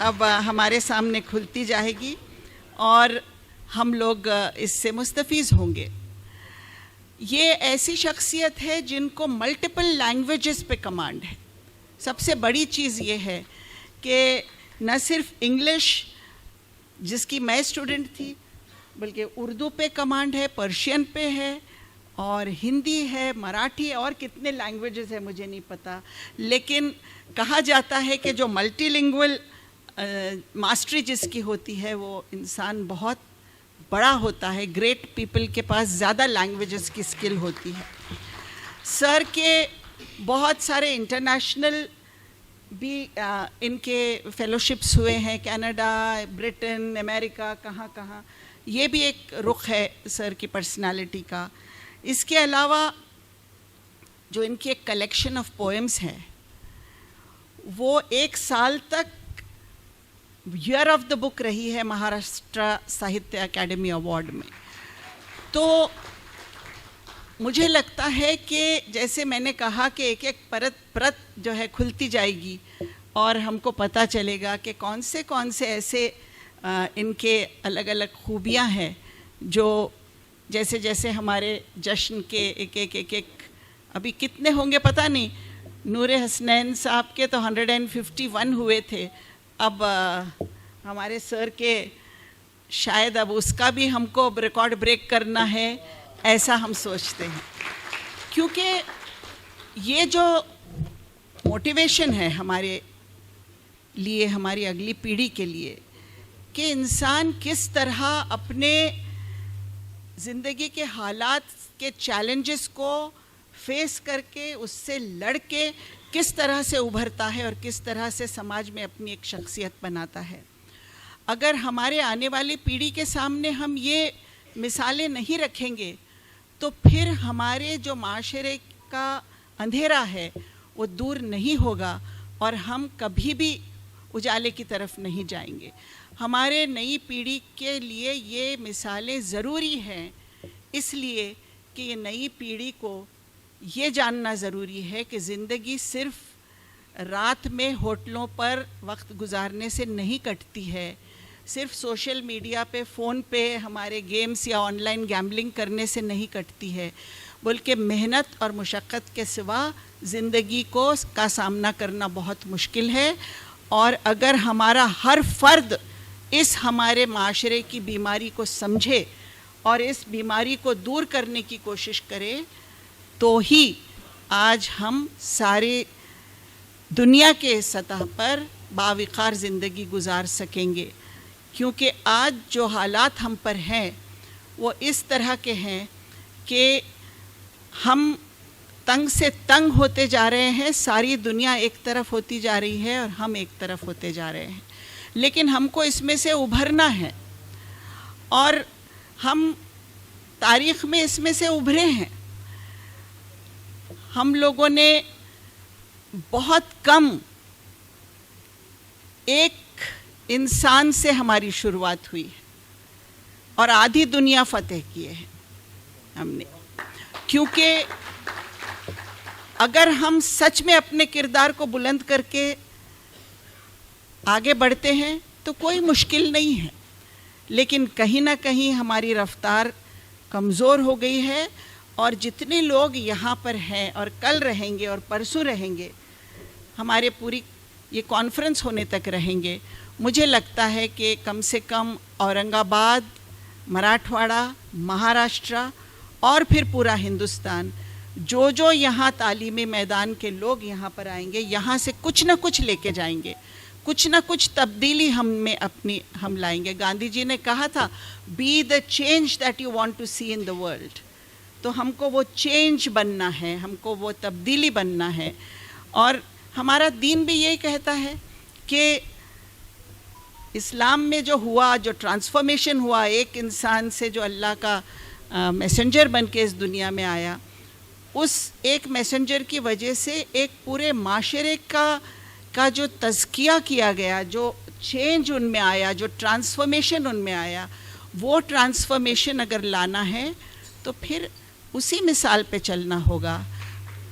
اب ہمارے سامنے کھلتی جائے گی اور ہم لوگ اس سے مستفیض ہوں گے. یہ ایسی شخصیت ہے جن کو ملٹیپل لینگویجز پہ کمانڈ ہے. سب سے بڑی چیز یہ ہے کہ نہ صرف انگلش جس کی میں اسٹوڈنٹ تھی بلکہ اردو پہ کمانڈ ہے, پرشین پہ ہے اور ہندی ہے, مراٹھی ہے, اور کتنے لینگویجز ہیں مجھے نہیں پتہ. لیکن کہا جاتا ہے کہ جو ملٹی لنگول ماسٹری جس کی ہوتی ہے وہ انسان بہت بڑا ہوتا ہے. گریٹ پیپل کے پاس زیادہ لینگویجز کی اسکل ہوتی ہے. سر کے بہت سارے انٹرنیشنل بھی ان کے فیلوشپس ہوئے ہیں, کینیڈا, برٹن, امریکہ, کہاں کہاں. یہ بھی ایک رخ ہے سر کی پرسنالٹی کا. اس کے علاوہ جو ان کی ایک کلیکشن آف پوئمس ہے وہ 1 سال تک ایئر آف دا بک رہی ہے مہاراشٹرا ساہتیہ اکیڈمی ایوارڈ میں. تو مجھے لگتا ہے کہ جیسے میں نے کہا کہ ایک ایک پرت جو ہے کھلتی جائے گی اور ہم کو پتہ چلے گا کہ کون سے ایسے ان کے الگ الگ خوبیاں ہیں جو جیسے جیسے ہمارے جشن کے ایک ابھی کتنے ہوں گے پتہ نہیں. نور حسنین صاحب کے تو 151 ہوئے تھے. اب ہمارے سر کے شاید اب اس کا بھی ہم کو ریکارڈ بریک کرنا ہے, ایسا ہم سوچتے ہیں. کیونکہ یہ جو موٹیویشن ہے ہمارے لیے, ہماری اگلی پیڑھی کے لیے, کہ انسان کس طرح اپنے زندگی کے حالات کے چیلنجز کو فیس کر کے اس سے لڑ کے کس طرح سے ابھرتا ہے اور کس طرح سے سماج میں اپنی ایک شخصیت بناتا ہے. اگر ہمارے آنے والی پیڑھی کے سامنے ہم یہ مثالیں نہیں رکھیں گے تو پھر ہمارے جو معاشرے کا اندھیرا ہے وہ دور نہیں ہوگا اور ہم کبھی بھی اجالے کی طرف نہیں جائیں گے. ہمارے نئی پیڑھی کے لیے یہ مثالیں ضروری ہیں, اس لیے کہ یہ نئی پیڑھی کو یہ جاننا ضروری ہے کہ زندگی صرف رات میں ہوٹلوں پر وقت گزارنے سے نہیں کٹتی ہے, صرف سوشل میڈیا پہ, فون پہ ہمارے گیمز یا آن لائن گیمبلنگ کرنے سے نہیں کٹتی ہے, بلکہ محنت اور مشقت کے سوا زندگی کا سامنا کرنا بہت مشکل ہے. اور اگر ہمارا ہر فرد اس ہمارے معاشرے کی بیماری کو سمجھے اور اس بیماری کو دور کرنے کی کوشش کرے تو ہی آج ہم سارے دنیا کے سطح پر باوقار زندگی گزار سکیں گے. کیونکہ آج جو حالات ہم پر ہیں وہ اس طرح کے ہیں کہ ہم تنگ سے تنگ ہوتے جا رہے ہیں. ساری دنیا ایک طرف ہوتی جا رہی ہے اور ہم ایک طرف ہوتے جا رہے ہیں, لیکن ہم کو اس میں سے ابھرنا ہے اور ہم تاریخ میں اس میں سے ابھرے ہیں. ہم لوگوں نے بہت کم ایک انسان سے ہماری شروعات ہوئی ہے اور آدھی دنیا فتح کیے ہیں ہم نے. کیونکہ اگر ہم سچ میں اپنے کردار کو بلند کر کے آگے بڑھتے ہیں تو کوئی مشکل نہیں ہے, لیکن کہیں نہ کہیں ہماری رفتار کمزور ہو گئی ہے. اور جتنے لوگ یہاں پر ہیں اور کل رہیں گے اور پرسوں رہیں گے, ہمارے پوری یہ کانفرنس ہونے تک رہیں گے, مجھے لگتا ہے کہ کم سے کم اورنگ آباد, مراٹھواڑہ, مہاراشٹرا اور پھر پورا ہندوستان, جو یہاں تعلیمی میدان کے لوگ یہاں پر آئیں گے, یہاں سے کچھ نہ کچھ لے کے جائیں گے, کچھ نہ کچھ تبدیلی ہم لائیں گے. گاندھی جی نے کہا تھا be the change that you want to see in the world. تو ہم کو وہ چینج بننا ہے, ہم کو وہ تبدیلی بننا ہے. اور ہمارا دین بھی یہی کہتا ہے کہ اسلام میں جو ہوا, جو ٹرانسفارمیشن ہوا ایک انسان سے جو اللہ کا میسنجر بن کے اس دنیا میں آیا, اس ایک میسنجر کی وجہ سے ایک پورے معاشرے کا جو تزکیہ کیا گیا, جو چینج ان میں آیا, جو ٹرانسفارمیشن ان میں آیا, وہ ٹرانسفارمیشن اگر لانا ہے تو پھر اسی مثال پہ چلنا ہوگا.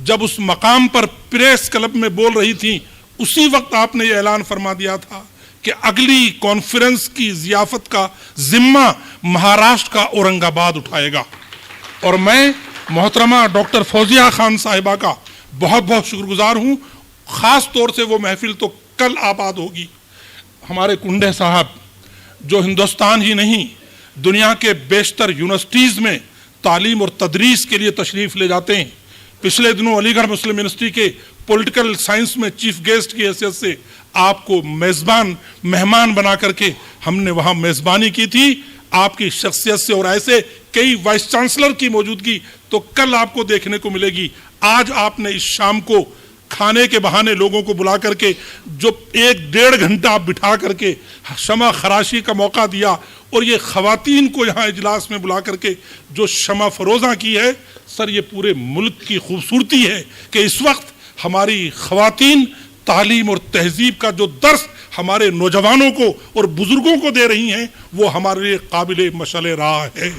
جب اس مقام پر پریس کلب میں بول رہی تھیں اسی وقت آپ نے یہ اعلان فرما دیا تھا کہ اگلی کانفرنس کی ضیافت کا ذمہ مہاراشٹر کا اورنگ آباد اٹھائے گا. اور میں محترمہ ڈاکٹر فوزیہ خان صاحبہ کا بہت بہت شکر گزار ہوں. خاص طور سے وہ محفل تو کل آباد ہوگی. ہمارے کنڈے صاحب جو ہندوستان ہی نہیں دنیا کے بیشتر یونیورسٹیز میں تعلیم اور تدریس کے لیے تشریف لے جاتے ہیں. پچھلے دنوں علی گڑھ مسلم یونیورسٹی کے پولیٹیکل سائنس میں چیف گیسٹ کی حیثیت سے آپ کو مہمان بنا کر کے ہم نے وہاں میزبانی کی تھی. آپ کی شخصیت سے اور ایسے کئی وائس چانسلر کی موجودگی تو کل آپ کو دیکھنے کو ملے گی. آج آپ نے اس شام کو کھانے کے بہانے لوگوں کو بلا کر کے جو 1-1.5 گھنٹہ آپ بٹھا کر کے شمع خراشی کا موقع دیا اور یہ خواتین کو یہاں اجلاس میں بلا کر کے جو شمع فروزاں کی ہے, سر یہ پورے ملک کی خوبصورتی ہے کہ اس وقت ہماری خواتین تعلیم اور تہذیب کا جو درس ہمارے نوجوانوں کو اور بزرگوں کو دے رہی ہیں وہ ہمارے لیے قابل مشعل راہ ہے.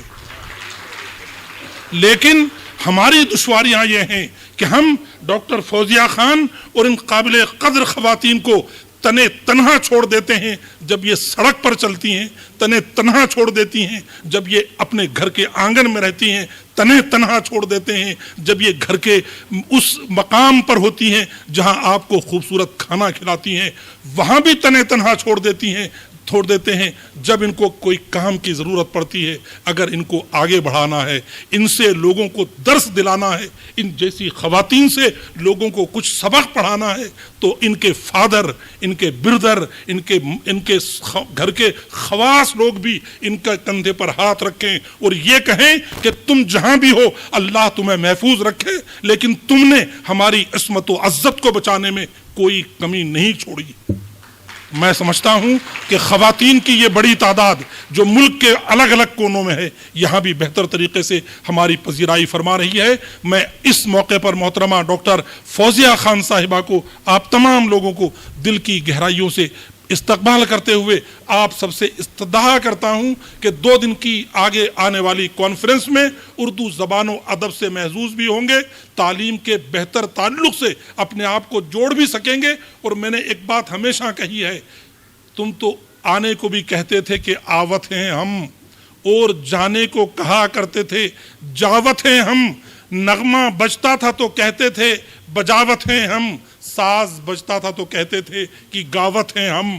لیکن ہماری دشواریاں یہ ہیں کہ ہم ڈاکٹر فوزیہ خان اور ان قابل قدر خواتین کو تنے تنہا چھوڑ دیتے ہیں جب یہ سڑک پر چلتی ہیں, تنے تنہا چھوڑ دیتی ہیں جب یہ اپنے گھر کے آنگن میں رہتی ہیں, تنے تنہا چھوڑ دیتے ہیں جب یہ گھر کے اس مقام پر ہوتی ہیں جہاں آپ کو خوبصورت کھانا کھلاتی ہیں, وہاں بھی تنے تنہا چھوڑ دیتے ہیں جب ان کو کوئی کام کی ضرورت پڑتی ہے. اگر ان کو آگے بڑھانا ہے, ان سے لوگوں کو درس دلانا ہے, ان جیسی خواتین سے لوگوں کو کچھ سبق پڑھانا ہے تو ان کے فادر, ان کے بردر, ان کے گھر کے خواص لوگ بھی ان کا کندھے پر ہاتھ رکھیں اور یہ کہیں کہ تم جہاں بھی ہو اللہ تمہیں محفوظ رکھے, لیکن تم نے ہماری عصمت و عزت کو بچانے میں کوئی کمی نہیں چھوڑی. میں سمجھتا ہوں کہ خواتین کی یہ بڑی تعداد جو ملک کے الگ الگ کونوں میں ہے یہاں بھی بہتر طریقے سے ہماری پذیرائی فرما رہی ہے. میں اس موقع پر محترمہ ڈاکٹر فوزیہ خان صاحبہ کو آپ تمام لوگوں کو دل کی گہرائیوں سے استقبال کرتے ہوئے آپ سب سے استدعا کرتا ہوں کہ 2 دن کی آگے آنے والی کانفرنس میں اردو زبان و ادب سے محظوظ بھی ہوں گے, تعلیم کے بہتر تعلق سے اپنے آپ کو جوڑ بھی سکیں گے. اور میں نے ایک بات ہمیشہ کہی ہے, تم تو آنے کو بھی کہتے تھے کہ آوت ہیں ہم, اور جانے کو کہا کرتے تھے جاوت ہیں ہم, نغمہ بجتا تھا تو کہتے تھے بجاوت ہیں ہم, ساز بجتا تھا تو کہتے تھے کہ گاوت ہیں ہم.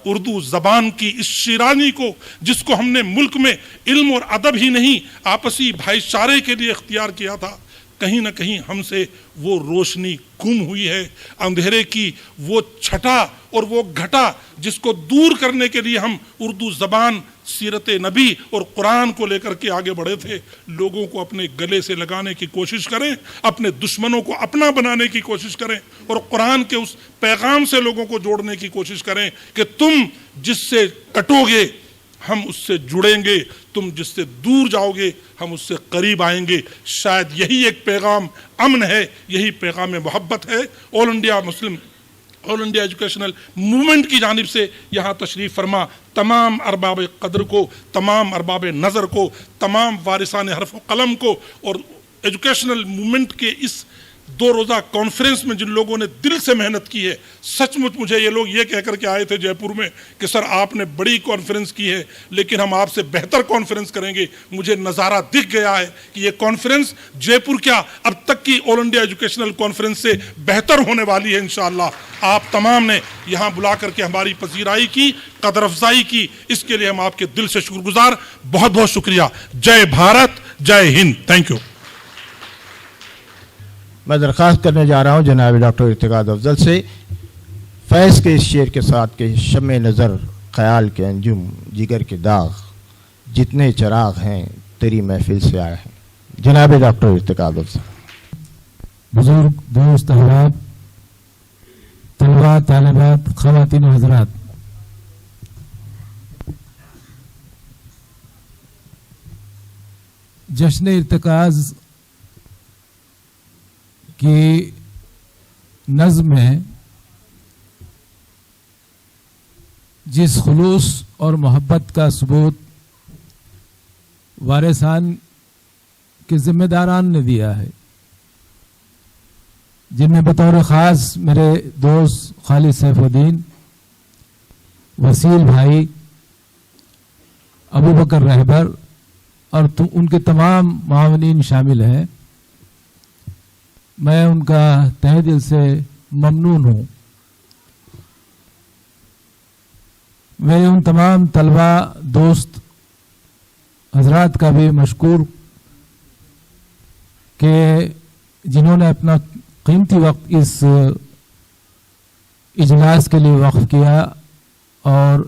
اردو زبان کی اس شیرانی کو جس کو ہم نے ملک میں علم اور ادب ہی نہیں آپسی بھائی چارے کے لیے اختیار کیا تھا, کہیں نہ کہیں ہم سے وہ روشنی گم ہوئی ہے. اندھیرے کی وہ چھٹا اور وہ گھٹا جس کو دور کرنے کے لیے ہم اردو زبان, سیرت نبی اور قرآن کو لے کر کے آگے بڑھے تھے. لوگوں کو اپنے گلے سے لگانے کی کوشش کریں, اپنے دشمنوں کو اپنا بنانے کی کوشش کریں اور قرآن کے اس پیغام سے لوگوں کو جوڑنے کی کوشش کریں کہ تم جس سے کٹو گے ہم اس سے جڑیں گے, تم جس سے دور جاؤ گے ہم اس سے قریب آئیں گے. شاید یہی ایک پیغام امن ہے, یہی پیغام محبت ہے. آل انڈیا ایجوکیشنل موومنٹ کی جانب سے یہاں تشریف فرما تمام ارباب قدر کو, تمام ارباب نظر کو, تمام وارثان حرف و قلم کو اور ایجوکیشنل موومنٹ کے اس 2 روزہ کانفرنس میں جن لوگوں نے دل سے محنت کی ہے. سچ مچ مجھے یہ لوگ یہ کہہ کر کے آئے تھے جے پور میں کہ سر آپ نے بڑی کانفرنس کی ہے لیکن ہم آپ سے بہتر کانفرنس کریں گے. مجھے نظارہ دکھ گیا ہے کہ یہ کانفرنس جے پور کیا اب تک کی آل انڈیا ایجوکیشنل کانفرنس سے بہتر ہونے والی ہے انشاءاللہ. آپ تمام نے یہاں بلا کر کے ہماری پذیرائی کی, قدر افزائی کی, اس کے لیے ہم آپ کے دل سے شکر گزار. بہت بہت شکریہ. جے بھارت, جے ہند. Thank you. میں درخواست کرنے جا رہا ہوں جناب ڈاکٹر ارتقاء افضل سے فیض کے اس شعر کے ساتھ کہ شمع نظر خیال کے انجم جگر کے داغ جتنے چراغ ہیں تیری محفل سے آئے ہیں. جناب ڈاکٹر ارتقاء افضل. بزرگ دوست احباب, طلباء طالبات, خواتین و حضرات, جشن ارتکاز کی نظم میں جس خلوص اور محبت کا ثبوت وارثان کے ذمہ داران نے دیا ہے جن میں بطور خاص میرے دوست خالد سیف الدین، وسیل بھائی، ابو بکر رہبر اور ان کے تمام معاونین شامل ہیں. میں ان کا تہہ دل سے ممنون ہوں. میں ان تمام طلبہ دوست حضرات کا بھی مشکور کہ جنہوں نے اپنا قیمتی وقت اس اجلاس کے لیے وقف کیا اور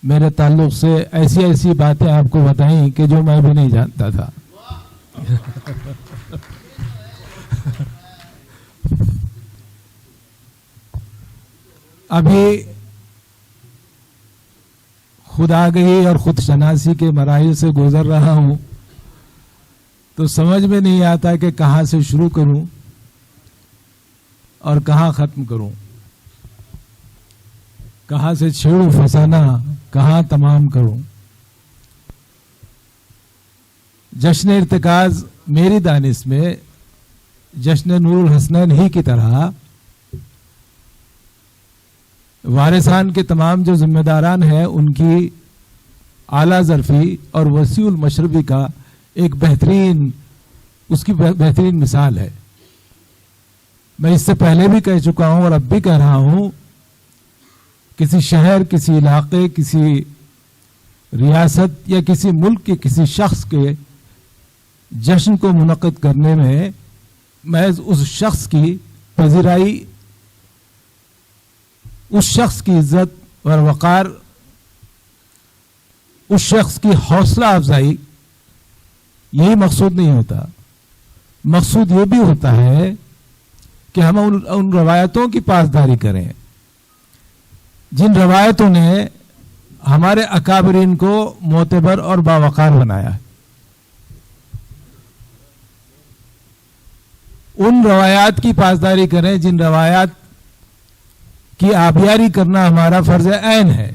میرے تعلق سے ایسی ایسی باتیں آپ کو بتائیں کہ جو میں بھی نہیں جانتا تھا. ابھی خود آگہی اور خود شناسی کے مراحل سے گزر رہا ہوں تو سمجھ میں نہیں آتا کہ کہاں سے شروع کروں اور کہاں ختم کروں، کہاں سے چھیڑوں فسانہ، کہاں تمام کروں. جشن ارتکاز میری دانش میں جشن نور الحسنین ہی کی طرح وارثان کے تمام جو ذمہ داران ہیں ان کی اعلیٰ ظرفی اور وسیع المشربی کا ایک بہترین مثال ہے. میں اس سے پہلے بھی کہہ چکا ہوں اور اب بھی کہہ رہا ہوں، کسی شہر، کسی علاقے، کسی ریاست یا کسی ملک کے کسی شخص کے جشن کو منعقد کرنے میں محض اس شخص کی پذیرائی، اس شخص کی عزت اور وقار، اس شخص کی حوصلہ افزائی، یہی مقصود نہیں ہوتا. مقصود یہ بھی ہوتا ہے کہ ہم ان روایتوں کی پاسداری کریں جن روایتوں نے ہمارے اکابرین کو معتبر اور باوقار بنایا ہے. ان روایات کی پاسداری کریں جن روایات کی آبیاری کرنا ہمارا فرض عین ہے،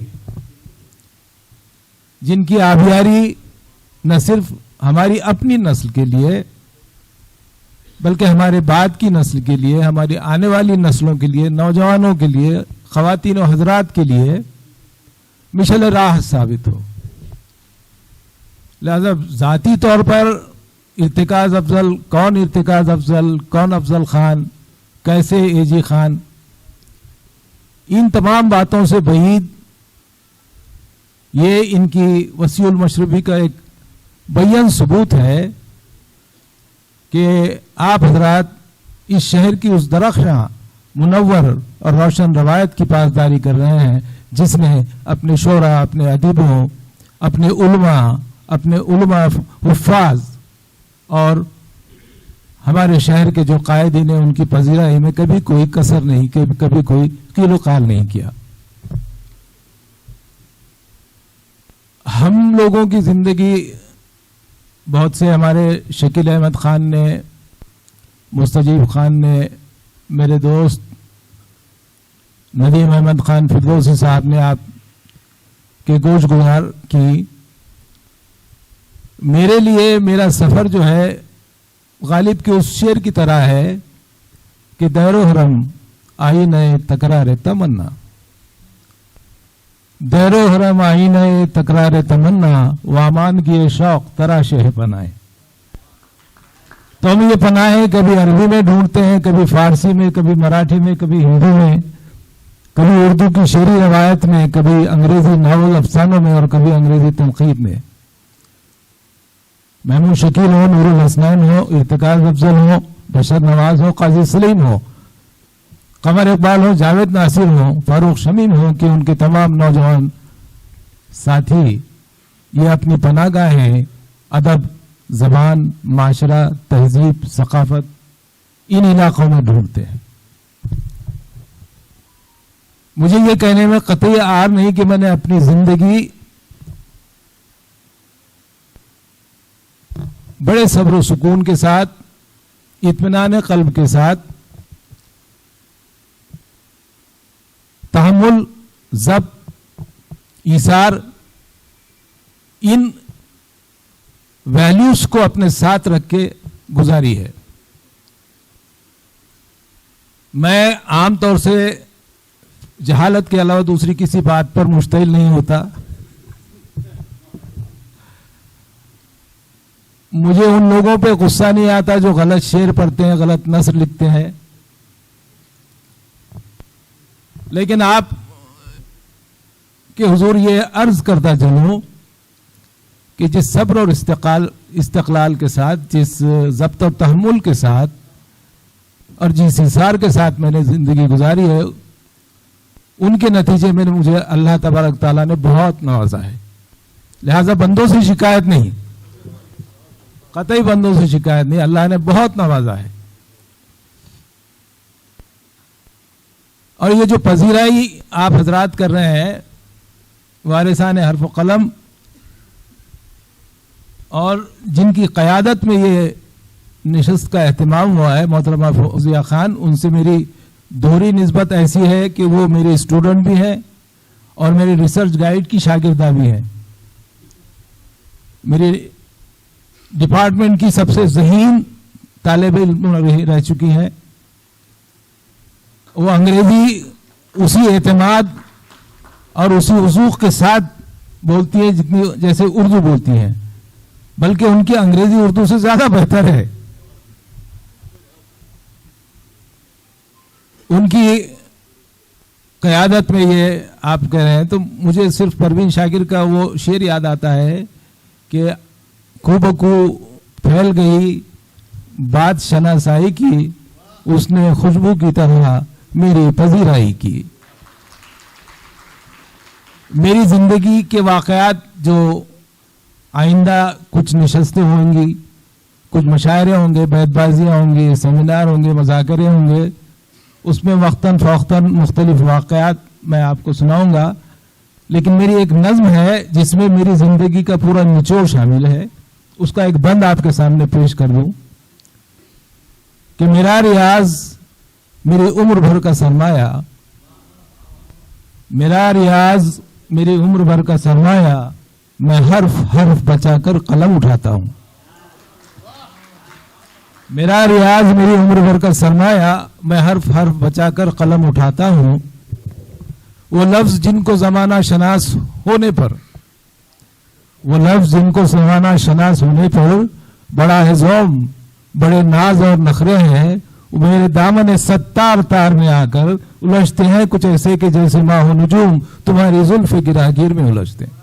جن کی آبیاری نہ صرف ہماری اپنی نسل کے لیے بلکہ ہمارے بعد کی نسل کے لیے، ہماری آنے والی نسلوں کے لیے، نوجوانوں کے لیے، خواتین و حضرات کے لیے مشعل راہ ثابت ہو. لہذا ذاتی طور پر ارتکاز افضل، کون افضل خان، کیسے اے جی خان، ان تمام باتوں سے بعید یہ ان کی وسیع المشربی کا ایک بیان ثبوت ہے کہ آپ حضرات اس شہر کی اس درخشاں، منور اور روشن روایت کی پاسداری کر رہے ہیں جس نے اپنے شعراء، اپنے ادیبوں، اپنے علماء حفاظ اور ہمارے شہر کے جو قائدین ہیں ان کی پذیرائی میں کبھی کوئی کسر نہیں، کبھی کوئی قیل و قال نہیں کیا. ہم لوگوں کی زندگی، بہت سے ہمارے شکیل احمد خان نے، مستجیب خان نے، میرے دوست ندیم احمد خان فردوسی صاحب نے آپ کے گوش گزار کی. میرے لیے میرا سفر جو ہے غالب کے اس شعر کی طرح ہے کہ دیر و حرم آئینہ تکرار تمنا، دیر و حرم آئینہ تکرار تمنا، وامان کی شوق تراش ہے پناہیں. تو ہم یہ پناہیں کبھی عربی میں ڈھونڈتے ہیں، کبھی فارسی میں، کبھی مراٹھی میں، کبھی ہندی میں، کبھی اردو کی شعری روایت میں، کبھی انگریزی ناول افسانوں میں اور کبھی انگریزی تنقید میں. محمود شکیل ہو، نور الحسنین ہو، ارتکاز افضل ہو، بشر نواز ہو، قاضی سلیم ہو، قمر اقبال ہو، جاوید ناصر ہو، فاروق شمیم ہو، کہ ان کے تمام نوجوان ساتھی یہ اپنی پناہ گاہیں ادب، زبان، معاشرہ، تہذیب، ثقافت ان علاقوں میں ڈھونڈتے ہیں. مجھے یہ کہنے میں قطعی عار نہیں کہ میں نے اپنی زندگی بڑے صبر و سکون کے ساتھ، اطمینان قلب کے ساتھ، تحمل، ضبط، ایثار، ان ویلیوز کو اپنے ساتھ رکھ کے گزاری ہے. میں عام طور سے جہالت کے علاوہ دوسری کسی بات پر مشتعل نہیں ہوتا. مجھے ان لوگوں پہ غصہ نہیں آتا جو غلط شعر پڑھتے ہیں, غلط نثر لکھتے ہیں. لیکن آپ کے حضور یہ عرض کرتا چلوں کہ جس صبر اور استقلال کے ساتھ, جس ضبط و تحمل کے ساتھ اور جس حصار کے ساتھ میں نے زندگی گزاری ہے, ان کے نتیجے میں مجھے اللہ تبارک تعالیٰ نے بہت نوازا ہے. لہذا بندوں سے شکایت نہیں, قطعی بندوں سے شکایت نہیں, اللہ نے بہت نوازا ہے. اور یہ جو پذیرائی آپ حضرات کر رہے ہیں وارثان حرف و قلم, اور جن کی قیادت میں یہ نشست کا اہتمام ہوا ہے محترمہ فوزیہ خان, ان سے میری دوہری نسبت ایسی ہے کہ وہ میرے اسٹوڈنٹ بھی ہیں اور میرے ریسرچ گائیڈ کی شاگردہ بھی ہیں. میرے ڈپارٹمنٹ کی سب سے ذہین طالب علم رہ چکی ہیں. وہ انگریزی اسی اعتماد اور اسی وضوح کے ساتھ بولتی ہیں جتنی جیسے اردو بولتی ہیں, بلکہ ان کی انگریزی اردو سے زیادہ بہتر ہے. ان کی قیادت میں یہ آپ کہہ رہے ہیں تو مجھے صرف پروین شاکر کا وہ شعر یاد آتا ہے کہ کو بکو پھیل گئی بات شناسائی کی, اس نے خوشبو کی طرح میری پذیرائی کی. میری زندگی کے واقعات جو آئندہ کچھ نشستیں ہوں گی, کچھ مشاعرے ہوں گے, بیت بازیاں ہوں گی, سیمینار ہوں گے, مذاکرے ہوں گے, اس میں وقتاً فوقتاً مختلف واقعات میں آپ کو سناؤں گا. لیکن میری ایک نظم ہے جس میں میری زندگی کا پورا نچوڑ شامل ہے. اس کا ایک بند آپ کے سامنے پیش کر دوں کہ میرا ریاض میری عمر بھر کا سرمایہ, میرا ریاض میری عمر بھر کا سرمایہ, میں حرف حرف بچا کر قلم اٹھاتا ہوں. میرا ریاض میری عمر بھر کا سرمایہ, میں حرف حرف بچا کر قلم اٹھاتا ہوں. وہ لفظ جن کو زمانہ شناس ہونے پر, وہ لفظ جن کو زمانہ شناس ہونے پر بڑا ہے ذوم, بڑے ناز اور نخرے ہیں, وہ میرے دامن ستار تار میں آ کر الجھتے ہیں کچھ ایسے کہ جیسے ماہ و نجوم تمہاری زلف گراگیر میں الجھتے ہیں.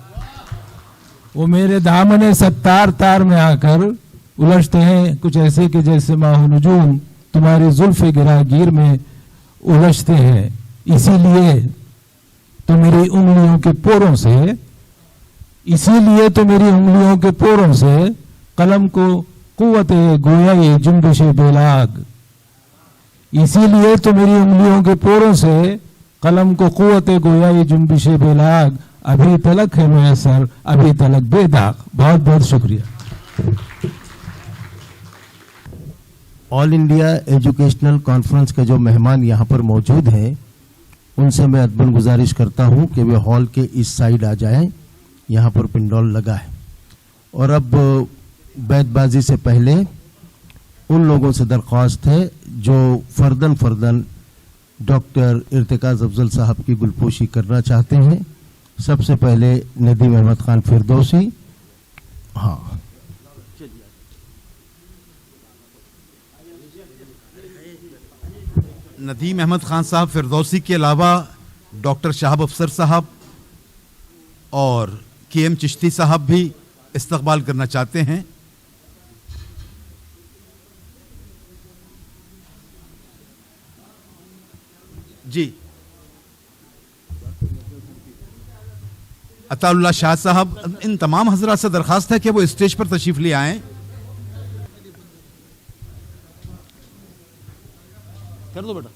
وہ میرے دامن ستار تار میں آ کر الجھتے ہیں کچھ ایسے کہ جیسے ماہ و نجوم تمہاری زلف گراگیر میں الجھتے ہیں. اسی لیے تو میری انگلیوں کے پوروں سے, اسی لیے تو میری انگلیوں کے پوروں سے قلم کو قوت گویائی جنبش بیلاگ, اسی لیے تو میری انگلیوں کے پوروں سے قلم کو قوت گویائی جنبش بیلاگ ابھی تلک ہے میسر, ابھی تلک بے داغ. بہت بہت شکریہ. آل انڈیا ایجوکیشنل کانفرنس کے جو مہمان یہاں پر موجود ہیں ان سے میں ادباً گزارش کرتا ہوں کہ وہ ہال کے اس سائیڈ آ جائیں, یہاں پر پنڈول لگا ہے. اور اب بیت بازی سے پہلے ان لوگوں سے درخواست ہے جو فردن ڈاکٹر ارتکاز افضل صاحب کی گلپوشی کرنا چاہتے ہیں. سب سے پہلے ندیم احمد خان فردوسی. ہاں, ندیم احمد خان صاحب فردوسی کے علاوہ ڈاکٹر شہاب افسر صاحب اور کے ایم چشتی صاحب بھی استقبال کرنا چاہتے ہیں. جی, عطا اللہ شاہ صاحب, ان تمام حضرات سے درخواست ہے کہ وہ اسٹیج پر تشریف لے آئیں. کر دو بیٹا.